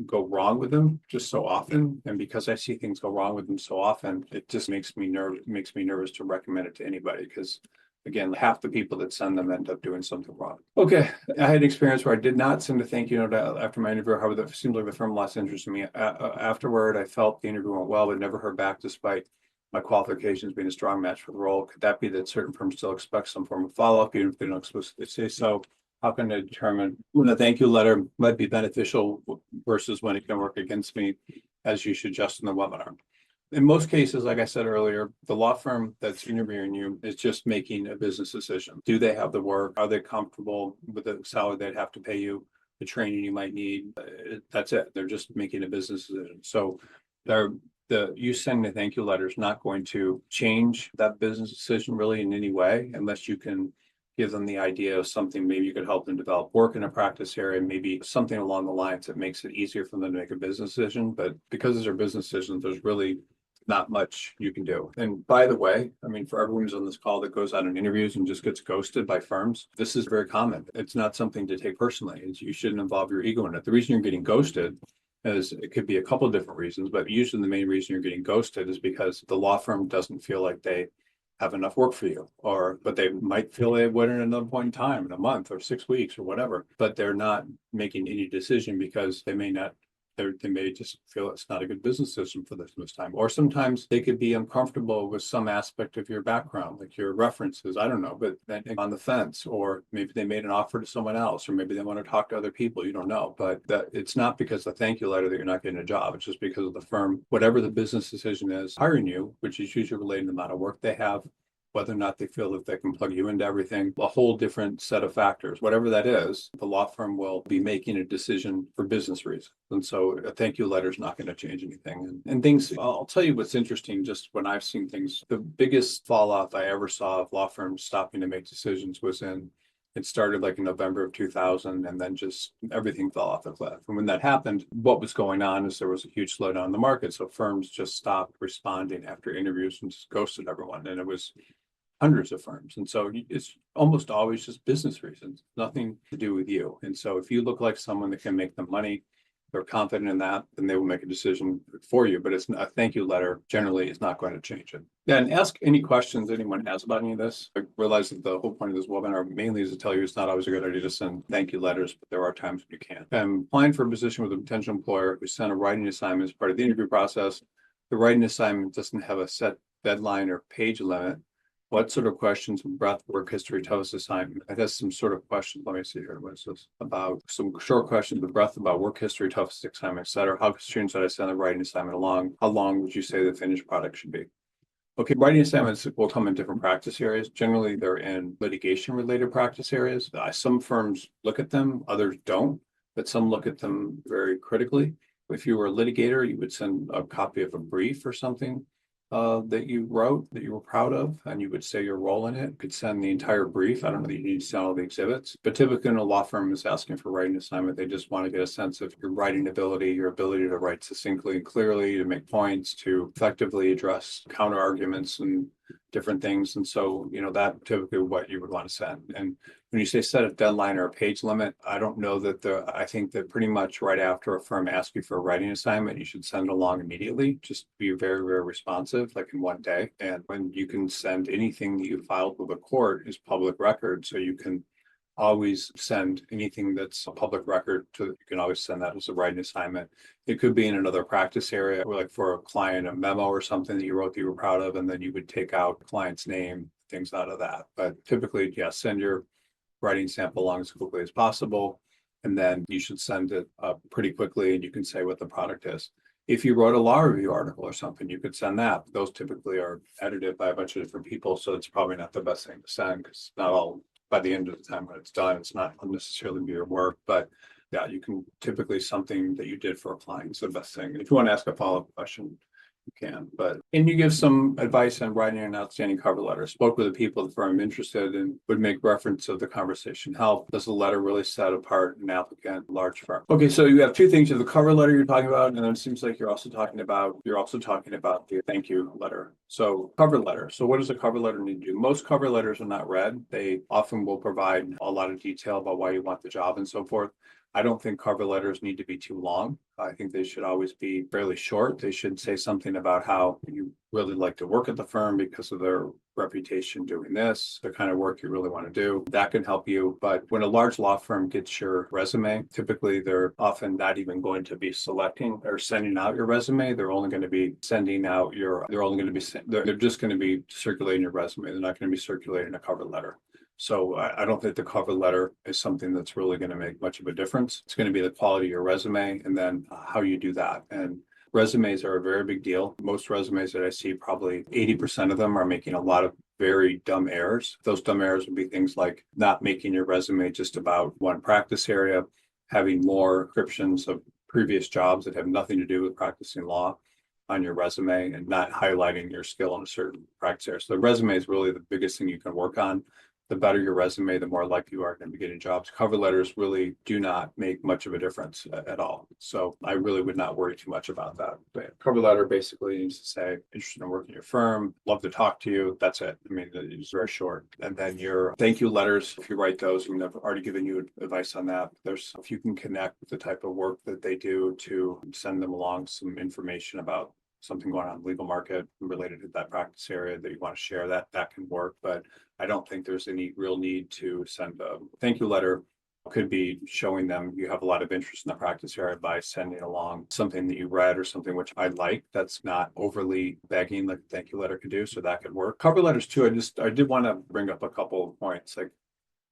go wrong with them just so often. And because I see things go wrong with them so often, it just makes me nervous to recommend it to anybody, because again, half the people that send them end up doing something wrong. Okay, I had an experience where I did not send a thank you note after my interview. However, it seemed like the firm lost interest in me. Afterward, I felt the interview went well, but never heard back despite my qualifications being a strong match for the role. Could that be that certain firms still expect some form of follow-up, even if they don't explicitly say so? How can I determine when a thank you letter might be beneficial versus when it can work against me, as you suggest in the webinar? In most cases, like I said earlier, the law firm that's interviewing you is just making a business decision. Do they have the work? Are they comfortable with the salary they'd have to pay you, the training you might need? That's it. They're just making a business decision. So you sending a thank you letter is not going to change that business decision really in any way, unless you can give them the idea of something. Maybe you could help them develop work in a practice area, maybe something along the lines that makes it easier for them to make a business decision. But because these are business decisions, there's really not much you can do. And by the way, I mean, for everyone who's on this call that goes out in interviews and just gets ghosted by firms, this is very common. It's not something to take personally. You shouldn't involve your ego in it. The reason you're getting ghosted is, it could be a couple of different reasons, but usually the main reason you're getting ghosted is because the law firm doesn't feel like they have enough work for you, but they might feel they would at another point in time, in a month or 6 weeks or whatever, but they're not making any decision because they may just feel it's not a good business decision for this time. Or sometimes they could be uncomfortable with some aspect of your background, like your references, I don't know, but then on the fence, or maybe they made an offer to someone else, or maybe they want to talk to other people, you don't know. But it's not because of the thank you letter that you're not getting a job. It's just because of the firm, whatever the business decision is, hiring you, which is usually related to the amount of work they have, whether or not they feel that they can plug you into everything, a whole different set of factors. Whatever that is, the law firm will be making a decision for business reasons. And so a thank you letter is not going to change anything. And things, I'll tell you what's interesting, just when I've seen things, the biggest fall off I ever saw of law firms stopping to make decisions it started like in November of 2000, and then just everything fell off the cliff. And when that happened, what was going on is there was a huge slowdown in the market. So firms just stopped responding after interviews and just ghosted everyone. And it was hundreds of firms. And so it's almost always just business reasons, nothing to do with you. And so if you look like someone that can make them money, they're confident in that, then they will make a decision for you. But it's a thank you letter generally is not going to change it. Yeah, and ask any questions anyone has about any of this. I realize that the whole point of this webinar mainly is to tell you it's not always a good idea to send thank you letters, but there are times when you can. I'm applying for a position with a potential employer who sent a writing assignment as part of the interview process. The writing assignment doesn't have a set deadline or page limit. What sort of questions, breadth, work history, toughest assignment? It has some sort of questions. Let me see here. What is this? About some short questions, the breadth about work history, toughest assignment, et cetera. How soon should I send the writing assignment along? How long would you say the finished product should be? Okay, writing assignments will come in different practice areas. Generally, they're in litigation-related practice areas. Some firms look at them, others don't, but some look at them very critically. If you were a litigator, you would send a copy of a brief or something that you wrote that you were proud of, and you would say your role in it. You could send the entire brief. I don't know that you need to send all the exhibits, but typically when a law firm is asking for writing assignment, they just want to get a sense of your writing ability, your ability to write succinctly and clearly, to make points, to effectively address counter arguments and different things. And so, that typically what you would want to send. And when you say set a deadline or a page limit, I don't know that I think that pretty much right after a firm asks you for a writing assignment, you should send it along immediately. Just be very, very responsive, like in one day. And when you can send anything that you filed with a court is public record. So you can always send anything that's a public record you can always send that as a writing assignment. It could be in another practice area, or like for a client, a memo or something that you wrote that you were proud of, and then you would take out the client's name, things out of that. But typically, send your writing sample along as quickly as possible. And then you should send it pretty quickly, and you can say what the product is. If you wrote a law review article or something, you could send that. Those typically are edited by a bunch of different people, so it's probably not the best thing to send because not all, by the end of the time when it's done, it's not unnecessarily your work, but yeah, you can typically something that you did for a client is the best thing. If you want to ask a follow-up question, you can, and you give some advice on writing an outstanding cover letter. Spoke with the people at the firm interested and would make reference of the conversation. How does the letter really set apart an applicant, large firm? Okay, so you have two things: you have the cover letter you're talking about, and then it seems like you're also talking about the thank you letter. So cover letter. So what does a cover letter need to do? Most cover letters are not read. They often will provide a lot of detail about why you want the job and so forth. I don't think cover letters need to be too long. I think they should always be fairly short. They should say something about how you really like to work at the firm because of their reputation doing this, the kind of work you really want to do. That can help you. But when a large law firm gets your resume, typically they're often not even going to be selecting or sending out your resume. They're only going to be sending out they're just going to be circulating your resume. They're not going to be circulating a cover letter. So I don't think the cover letter is something that's really going to make much of a difference. It's going to be the quality of your resume and then how you do that. And resumes are a very big deal. Most resumes that I see, probably 80% of them are making a lot of very dumb errors. Those dumb errors would be things like not making your resume just about one practice area, having more descriptions of previous jobs that have nothing to do with practicing law on your resume, and not highlighting your skill in a certain practice area. So the resume is really the biggest thing you can work on. The better your resume, the more likely you are going to be getting jobs. Cover letters really do not make much of a difference at all. So I really would not worry too much about that. But cover letter basically needs to say, interested in working in your firm, love to talk to you. That's it. I mean, it's very short. And then your thank you letters, if you write those, I mean, I've already given you advice on that. If you can connect with the type of work that they do to send them along some information about something going on in the legal market related to that practice area that you want to share, that can work. But I don't think there's any real need to send a thank you letter. Could be showing them you have a lot of interest in the practice area by sending along something that you read or something which I like, that's not overly begging like a thank you letter could do. So that could work. Cover letters too. I did want to bring up a couple of points.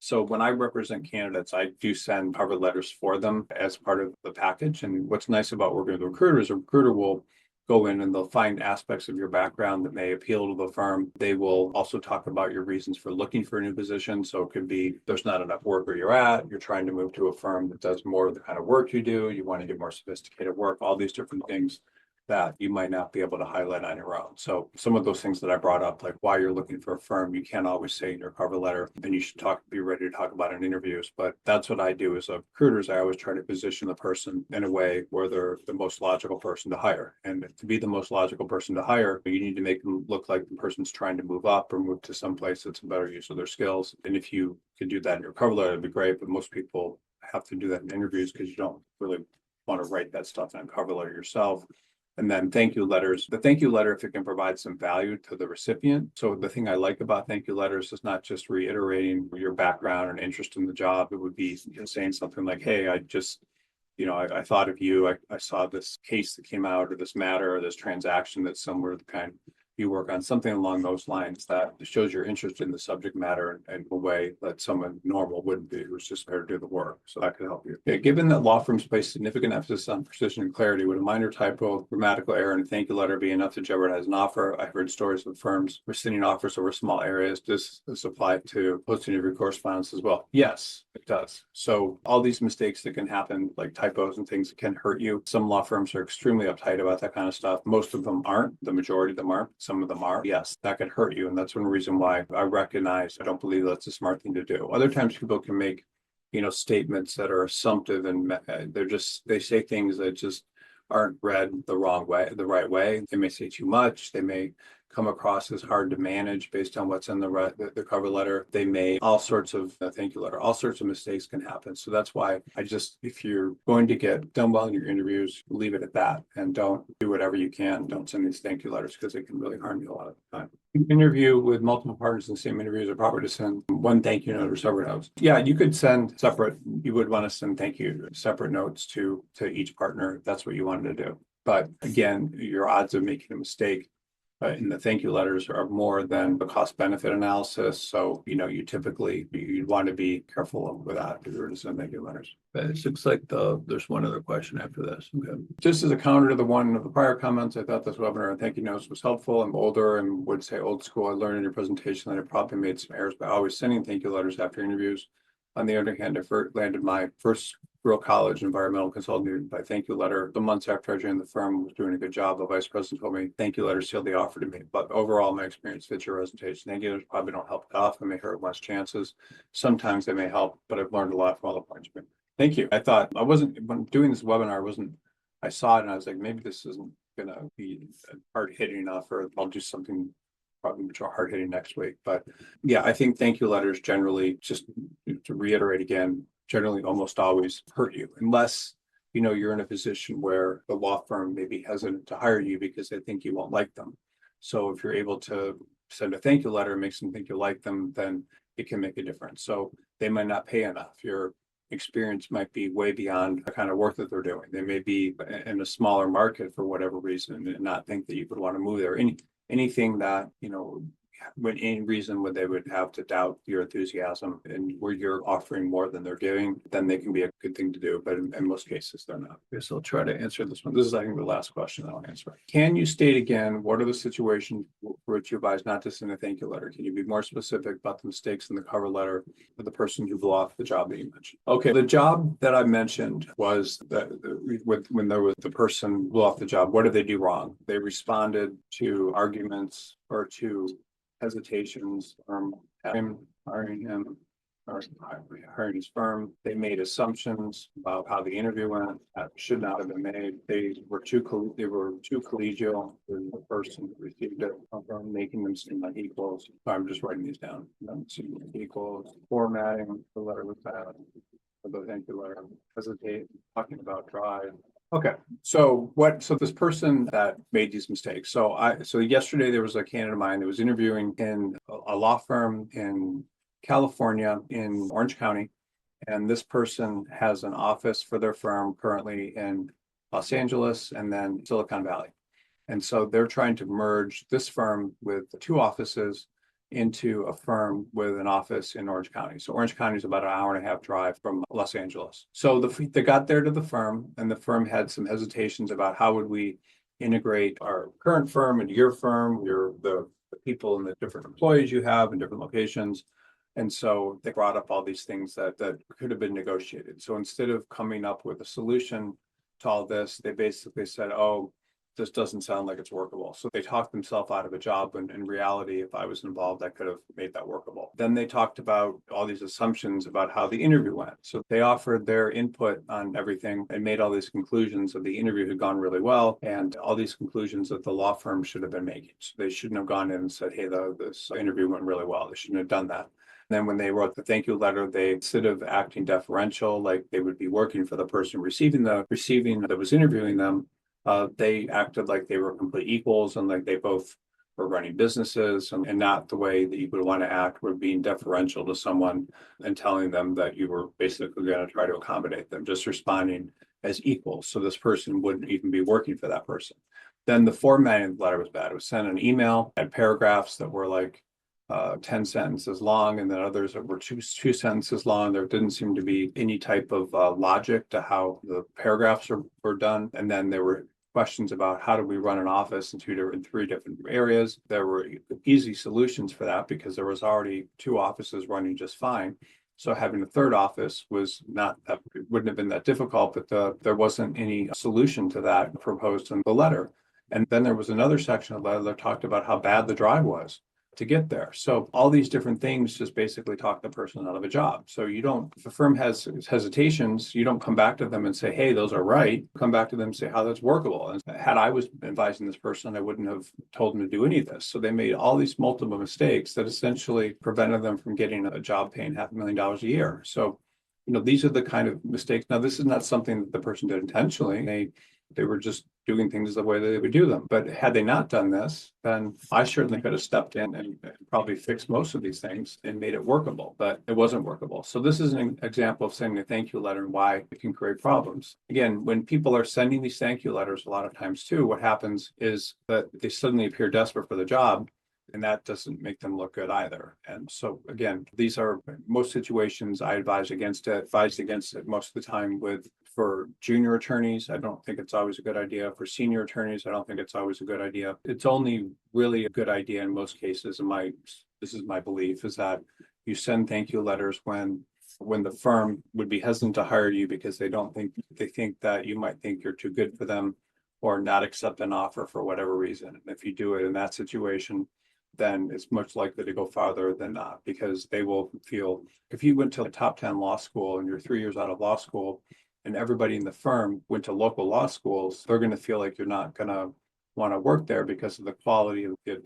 So when I represent candidates, I do send cover letters for them as part of the package. And what's nice about working with a recruiter is a recruiter will go in and they'll find aspects of your background that may appeal to the firm. They will also talk about your reasons for looking for a new position. So it could be there's not enough work where you're at, you're trying to move to a firm that does more of the kind of work you do, you want to get more sophisticated work, all these different things that you might not be able to highlight on your own. So some of those things that I brought up, like why you're looking for a firm, you can't always say in your cover letter, and you should be ready to talk about it in interviews. But that's what I do as a recruiter. I always try to position the person in a way where they're the most logical person to hire. And to be the most logical person to hire, you need to make them look like the person's trying to move up or move to some place that's a better use of their skills. And if you could do that in your cover letter, it'd be great. But most people have to do that in interviews because you don't really want to write that stuff in a cover letter yourself. And then thank you letters. The thank you letter, if it can provide some value to the recipient. So the thing I like about thank you letters is not just reiterating your background and interest in the job. It would be saying something like, hey, I just, I thought of you. I saw this case that came out or this matter or this transaction that's similar to the kind you work on, something along those lines that shows your interest in the subject matter in a way that someone normal wouldn't be, who's just there to do the work. So that could help you. Yeah, given that law firms place significant emphasis on precision and clarity, would a minor typo, grammatical error in a thank you letter be enough to jeopardize an offer? I've heard stories of firms rescinding offers over small areas. Does this apply to posting of your correspondence as well? Yes, it does. So all these mistakes that can happen, like typos and things, can hurt you. Some law firms are extremely uptight about that kind of stuff. Most of them aren't. The majority of them aren't. Some of them are. Yes, that could hurt you. And that's one reason why I don't believe that's a smart thing to do. Other times people can make, statements that are assumptive and they say things that just aren't read the right way. They may say too much. They may come across as hard to manage based on what's in the cover letter. They may all sorts of thank you letter, all sorts of mistakes can happen. So that's why if you're going to get done well in your interviews, leave it at that and don't do whatever you can. Don't send these thank you letters because it can really harm you a lot of the time. Interview with multiple partners in the same interview, is it proper to send one thank you note or separate notes? Yeah, you could send separate. You would want to send thank you separate notes to each partner if that's what you wanted to do. But again, your odds of making a mistake And the thank you letters are more than the cost benefit analysis. So, you typically, you'd want to be careful with that if you were to send thank you letters. But it looks like there's one other question after this. Okay. Just as a counter to the one of the prior comments, I thought this webinar and thank you notes was helpful. I'm older and would say old school. I learned in your presentation that I probably made some errors by always sending thank you letters after interviews. On the other hand, I landed my first real college environmental consulting by thank you letter. The months after I joined the firm, was doing a good job. The vice president told me thank you letter sealed the offer to me. But overall, my experience fits your presentation. Thank you letters probably don't help it off and may hurt less chances. Sometimes they may help, but I've learned a lot from all the points. Thank you. I thought when doing this webinar, I saw it and I was like, maybe this isn't gonna be hard hitting enough, or I'll do something probably much more hard hitting next week. But yeah, I think thank you letters generally, just to reiterate again, generally almost always hurt you unless you're in a position where the law firm may be hesitant to hire you because they think you won't like them. So if you're able to send a thank you letter and makes them think you like them, then it can make a difference. So they might not pay enough. Your experience might be way beyond the kind of work that they're doing. They may be in a smaller market for whatever reason and not think that you would want to move there. Anything that when any reason when they would have to doubt your enthusiasm and where you're offering more than they're giving, then they can be a good thing to do. But in most cases, they're not. I guess I'll try to answer this one. This is, I think, the last question I'll answer. Can you state again, what are the situations for which you advise not to send a thank you letter? Can you be more specific about the mistakes in the cover letter for the person who blew off the job that you mentioned? Okay, the job that I mentioned was that when there was the person blew off the job, what did they do wrong? They responded to arguments or to hesitations from him hiring him or hiring his firm. They made assumptions about how the interview went that should not have been made. They were too collegial with the person who received it, from making them seem like equals. So I'm just writing these down. Seem like equals. Formatting the letter was bad. The thank you letter. Hesitate. Talking about drive. Okay, so this person that made these mistakes. So yesterday there was a candidate of mine that was interviewing in a law firm in California in Orange County. And this person has an office for their firm currently in Los Angeles and then Silicon Valley. And so they're trying to merge this firm with two offices into a firm with an office in Orange County. So Orange County is about an hour and a half drive from Los Angeles. So they got there to the firm, and the firm had some hesitations about how would we integrate our current firm into your firm, the people and the different employees you have in different locations. And so they brought up all these things that could have been negotiated. So instead of coming up with a solution to all this, they basically said, oh, this doesn't sound like it's workable. So they talked themselves out of a job, and in reality, if I was involved, I could have made that workable. Then they talked about all these assumptions about how the interview went. So they offered their input on everything and made all these conclusions that the interview had gone really well, and all these conclusions that the law firm should have been making. So they shouldn't have gone in and said, hey, this interview went really well. They shouldn't have done that. Then when they wrote the thank you letter, they, instead of acting deferential, like they would be working for the person receiving that was interviewing them, they acted like they were complete equals and like they both were running businesses, and not the way that you would want to act with being deferential to someone and telling them that you were basically going to try to accommodate them, just responding as equals. So this person wouldn't even be working for that person. Then the formatting of the letter was bad. It was sent an email, had paragraphs that were like 10 sentences long, and then others that were two sentences long. There didn't seem to be any type of logic to how the paragraphs were done. And then there were questions about how do we run an office in three different areas. There were easy solutions for that because there was already two offices running just fine. So having a third office wouldn't have been that difficult, but there wasn't any solution to that proposed in the letter. And then there was another section of the letter that talked about how bad the drive was to get there. So all these different things just basically talk the person out of a job. So if a firm has hesitations, you don't come back to them and say, hey, those are right. Come back to them and say how that's workable. And had I was advising this person, I wouldn't have told them to do any of this. So they made all these multiple mistakes that essentially prevented them from getting a job paying $500,000 a year. So, these are the kind of mistakes. Now, this is not something that the person did intentionally. They were just doing things the way they would do them. But had they not done this, then I certainly could have stepped in and probably fixed most of these things and made it workable, but it wasn't workable. So this is an example of sending a thank you letter and why it can create problems. Again, when people are sending these thank you letters, a lot of times too, what happens is that they suddenly appear desperate for the job. And that doesn't make them look good either. And so again, these are most situations I advise against it, most of the time for junior attorneys. I don't think it's always a good idea. For senior attorneys, I don't think it's always a good idea. It's only really a good idea in most cases. And this is my belief, is that you send thank you letters when the firm would be hesitant to hire you because they think that you might think you're too good for them or not accept an offer for whatever reason. And if you do it in that situation, then it's much likely to go farther than not, because they will feel, if you went to a top 10 law school and you're 3 years out of law school and everybody in the firm went to local law schools, they're going to feel like you're not going to want to work there because of the quality of the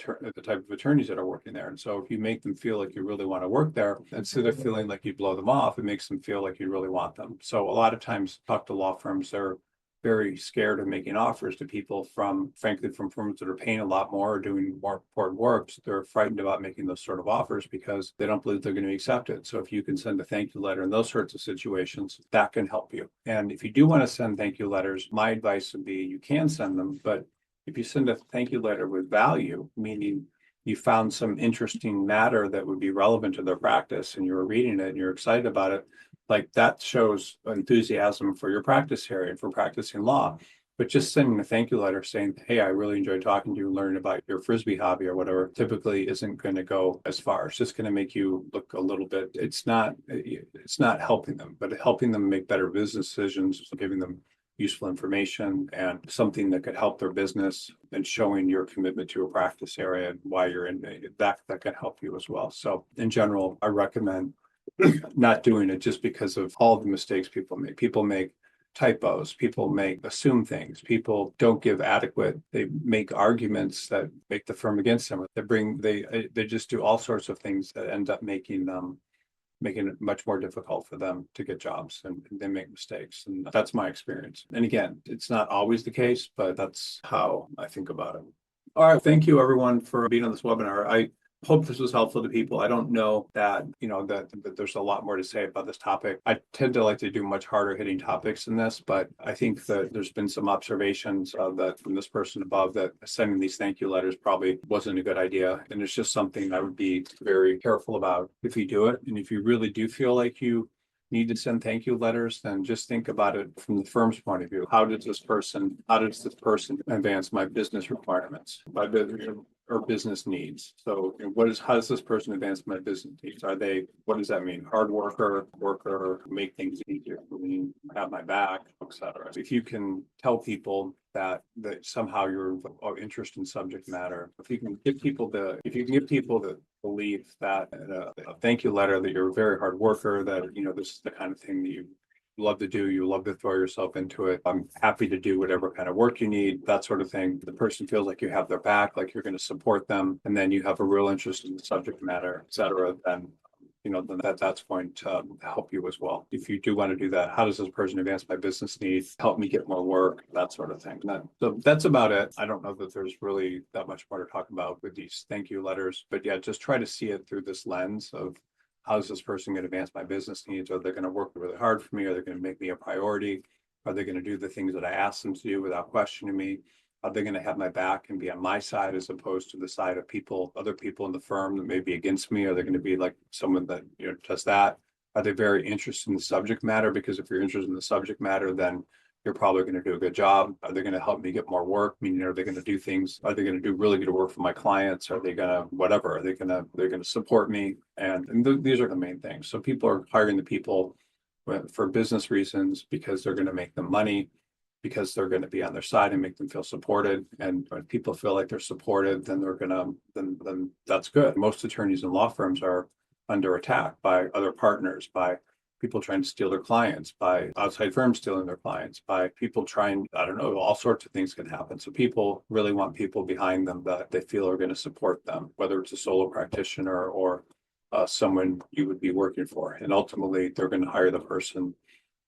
type of attorneys that are working there. And so if you make them feel like you really want to work there, instead of feeling like you blow them off, it makes them feel like you really want them. So a lot of times talk to law firms, they're very scared of making offers to people frankly, from firms that are paying a lot more or doing more important work. They're frightened about making those sort of offers because they don't believe they're going to be accepted. So if you can send a thank you letter in those sorts of situations, that can help you. And if you do want to send thank you letters, my advice would be you can send them, but if you send a thank you letter with value, meaning you found some interesting matter that would be relevant to their practice and you're reading it and you're excited about it, like that shows enthusiasm for your practice area and for practicing law. But just sending a thank you letter saying, hey, I really enjoyed talking to you and learning about your Frisbee hobby or whatever, typically isn't going to go as far. It's just going to make you look a little bit, it's not helping them, but helping them make better business decisions, giving them useful information and something that could help their business, and showing your commitment to a practice area and why you're in that can help you as well. So in general, I recommend not doing it just because of all the mistakes people make. People make typos, people assume things, people don't give they make arguments that make the firm against them. They just do all sorts of things that end up making it much more difficult for them to get jobs, and they make mistakes. And that's my experience. And again, it's not always the case, but that's how I think about it. All right. Thank you everyone for being on this webinar. I hope this was helpful to people. I don't know that, that there's a lot more to say about this topic. I tend to like to do much harder hitting topics than this, but I think that there's been some observations that from this person above that sending these thank you letters probably wasn't a good idea. And it's just something I would be very careful about if you do it. And if you really do feel like you need to send thank you letters, then just think about it from the firm's point of view. How does this person advance my business requirements, or business needs? So how does this person advance my business needs? What does that mean? Hard worker, make things easier for me, have my back, etc. If you can tell people that somehow you're of interest in subject matter, if you can give people the belief that a thank you letter, that you're a very hard worker, that this is the kind of thing that you love to do, you love to throw yourself into it, I'm happy to do whatever kind of work you need, that sort of thing. The person feels like you have their back, like you're going to support them, and then you have a real interest in the subject matter, etc. Then that's going to help you as well. If you do want to do that, how does this person advance my business needs, help me get more work, that sort of thing. So that's about it. I don't know that there's really that much more to talk about with these thank you letters, but yeah, just try to see it through this lens of how is this person going to advance my business needs? Are they going to work really hard for me? Are they going to make me a priority? Are they going to do the things that I ask them to do without questioning me? Are they going to have my back and be on my side as opposed to the side of other people in the firm that may be against me? Are they going to be like someone that does that? Are they very interested in the subject matter? Because if you're interested in the subject matter, then you're probably going to do a good job. Are they going to help me get more work? Meaning, are they going to do things? Are they going to do really good work for my clients? Are they going to whatever? They're going to support me? And these are the main things. So people are hiring the people for business reasons because they're going to make them money, because they're going to be on their side and make them feel supported. And when people feel like they're supported, then then that's good. Most attorneys and law firms are under attack by other partners, by people trying to steal their clients, by outside firms stealing their clients, by people trying, I don't know, all sorts of things can happen. So people really want people behind them that they feel are going to support them, whether it's a solo practitioner or someone you would be working for. And ultimately, they're going to hire the person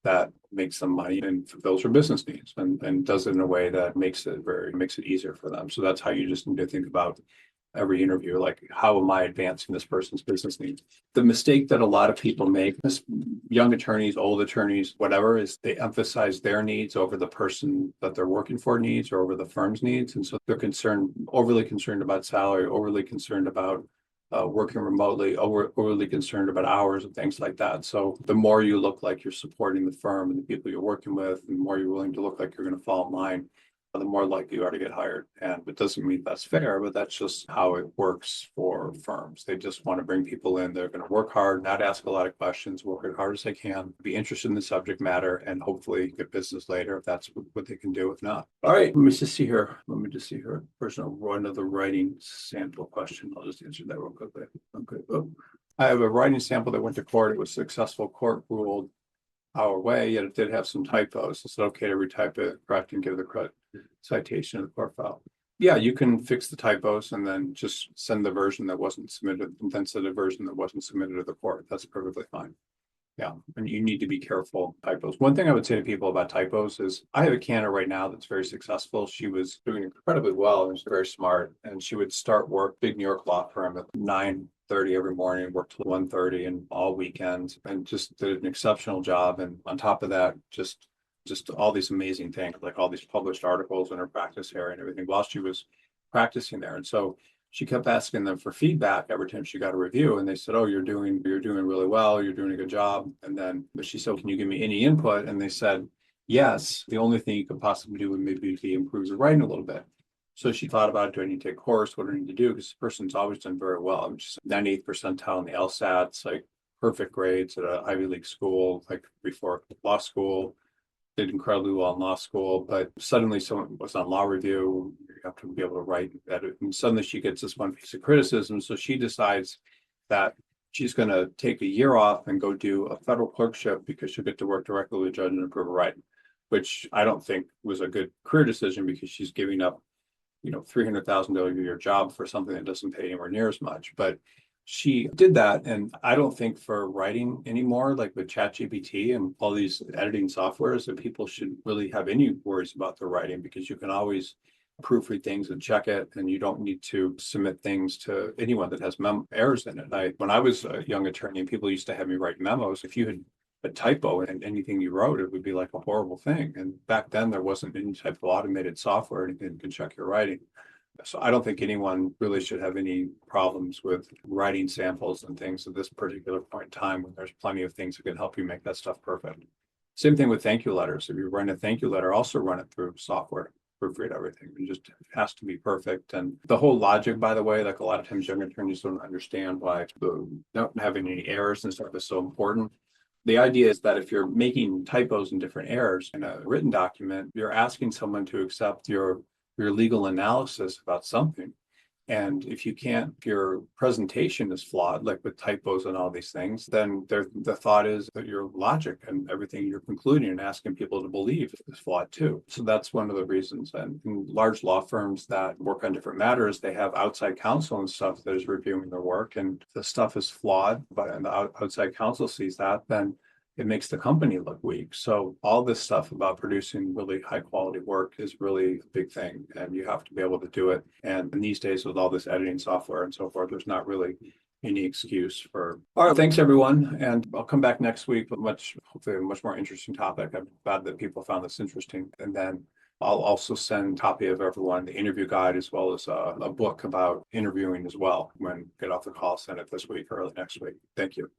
that makes them money and fulfills their business needs and does it in a way that makes it easier for them. So that's how you just need to think about every interview, like, how am I advancing this person's business needs? The mistake that a lot of people make, young attorneys, old attorneys, whatever, is they emphasize their needs over the person that they're working for needs or over the firm's needs. And so they're overly concerned about salary, overly concerned about working remotely, overly concerned about hours and things like that. So the more you look like you're supporting the firm and the people you're working with, and the more you're willing to look like you're going to fall in line, the more likely you are to get hired. And it doesn't mean that's fair, but that's just how it works for firms. They just want to bring people in. They're going to work hard, not ask a lot of questions, work as hard as they can, be interested in the subject matter, and hopefully get business later if that's what they can do. If not, all right, let me just see here. Person will another writing sample question. I'll just answer that real quickly. Okay. Oh. I have a writing sample that went to court. It was successful. Court ruled our way, yet it did have some typos. Is it okay to retype it, correct, and give the correct citation of the court file? Yeah, you can fix the typos and then just send the version that wasn't submitted, and then send a version that wasn't submitted to the court. That's perfectly fine. Yeah, and you need to be careful typos. One thing I would say to people about typos is I have a candidate right now that's very successful. She was doing incredibly well and she's very smart. And she would start work, big New York law firm, at 9:30 every morning, worked till 1:30 and all weekends, and just did an exceptional job. And on top of that, just all these amazing things, like all these published articles in her practice area and everything while she was practicing there. And so she kept asking them for feedback every time she got a review, and they said, "Oh, you're doing really well. You're doing a good job." And then, but she said, "Can you give me any input?" And they said, "Yes. The only thing you could possibly do would maybe be improve the writing a little bit." So she thought about, do I need to take a course? What do I need to do? Because this person's always done very well. I'm just 98th percentile in the LSATs, like perfect grades at an Ivy League school, like before law school. Did incredibly well in law school, but suddenly someone was on law review. You have to be able to write that, and suddenly she gets this one piece of criticism. So she decides that she's going to take a year off and go do a federal clerkship because she'll get to work directly with a judge and improve her writing, which I don't think was a good career decision because she's giving up, $300,000 a year job for something that doesn't pay anywhere near as much. But she did that. And I don't think for writing anymore, like with ChatGPT and all these editing softwares, that people should really have any worries about their writing, because you can always proofread things and check it, and you don't need to submit things to anyone that has errors in it. When I was a young attorney and people used to have me write memos, if you had a typo in anything you wrote, it would be like a horrible thing. And back then there wasn't any type of automated software that can check your writing. So I don't think anyone really should have any problems with writing samples and things at this particular point in time, when there's plenty of things that can help you make that stuff perfect. Same thing with thank you letters. If you run a thank you letter, also run it through software, proofread everything. It just has to be perfect. And the whole logic, by the way, like a lot of times young attorneys don't understand why not having any errors and stuff is so important. The idea is that if you're making typos and different errors in a written document, you're asking someone to accept your legal analysis about something. And if your presentation is flawed, like with typos and all these things, then the thought is that your logic and everything you're concluding and asking people to believe is flawed too. So that's one of the reasons. And in large law firms that work on different matters, they have outside counsel and stuff that is reviewing their work, and the stuff is flawed, but the outside counsel sees that, then it makes the company look weak. So all this stuff about producing really high quality work is really a big thing, and you have to be able to do it. And these days with all this editing software and so forth, there's not really any excuse for. All right, thanks everyone. And I'll come back next week with hopefully a much more interesting topic. I'm glad that people found this interesting. And then I'll also send a copy of everyone the interview guide, as well as a book about interviewing as well. When I get off the call, send it this week or early next week. Thank you.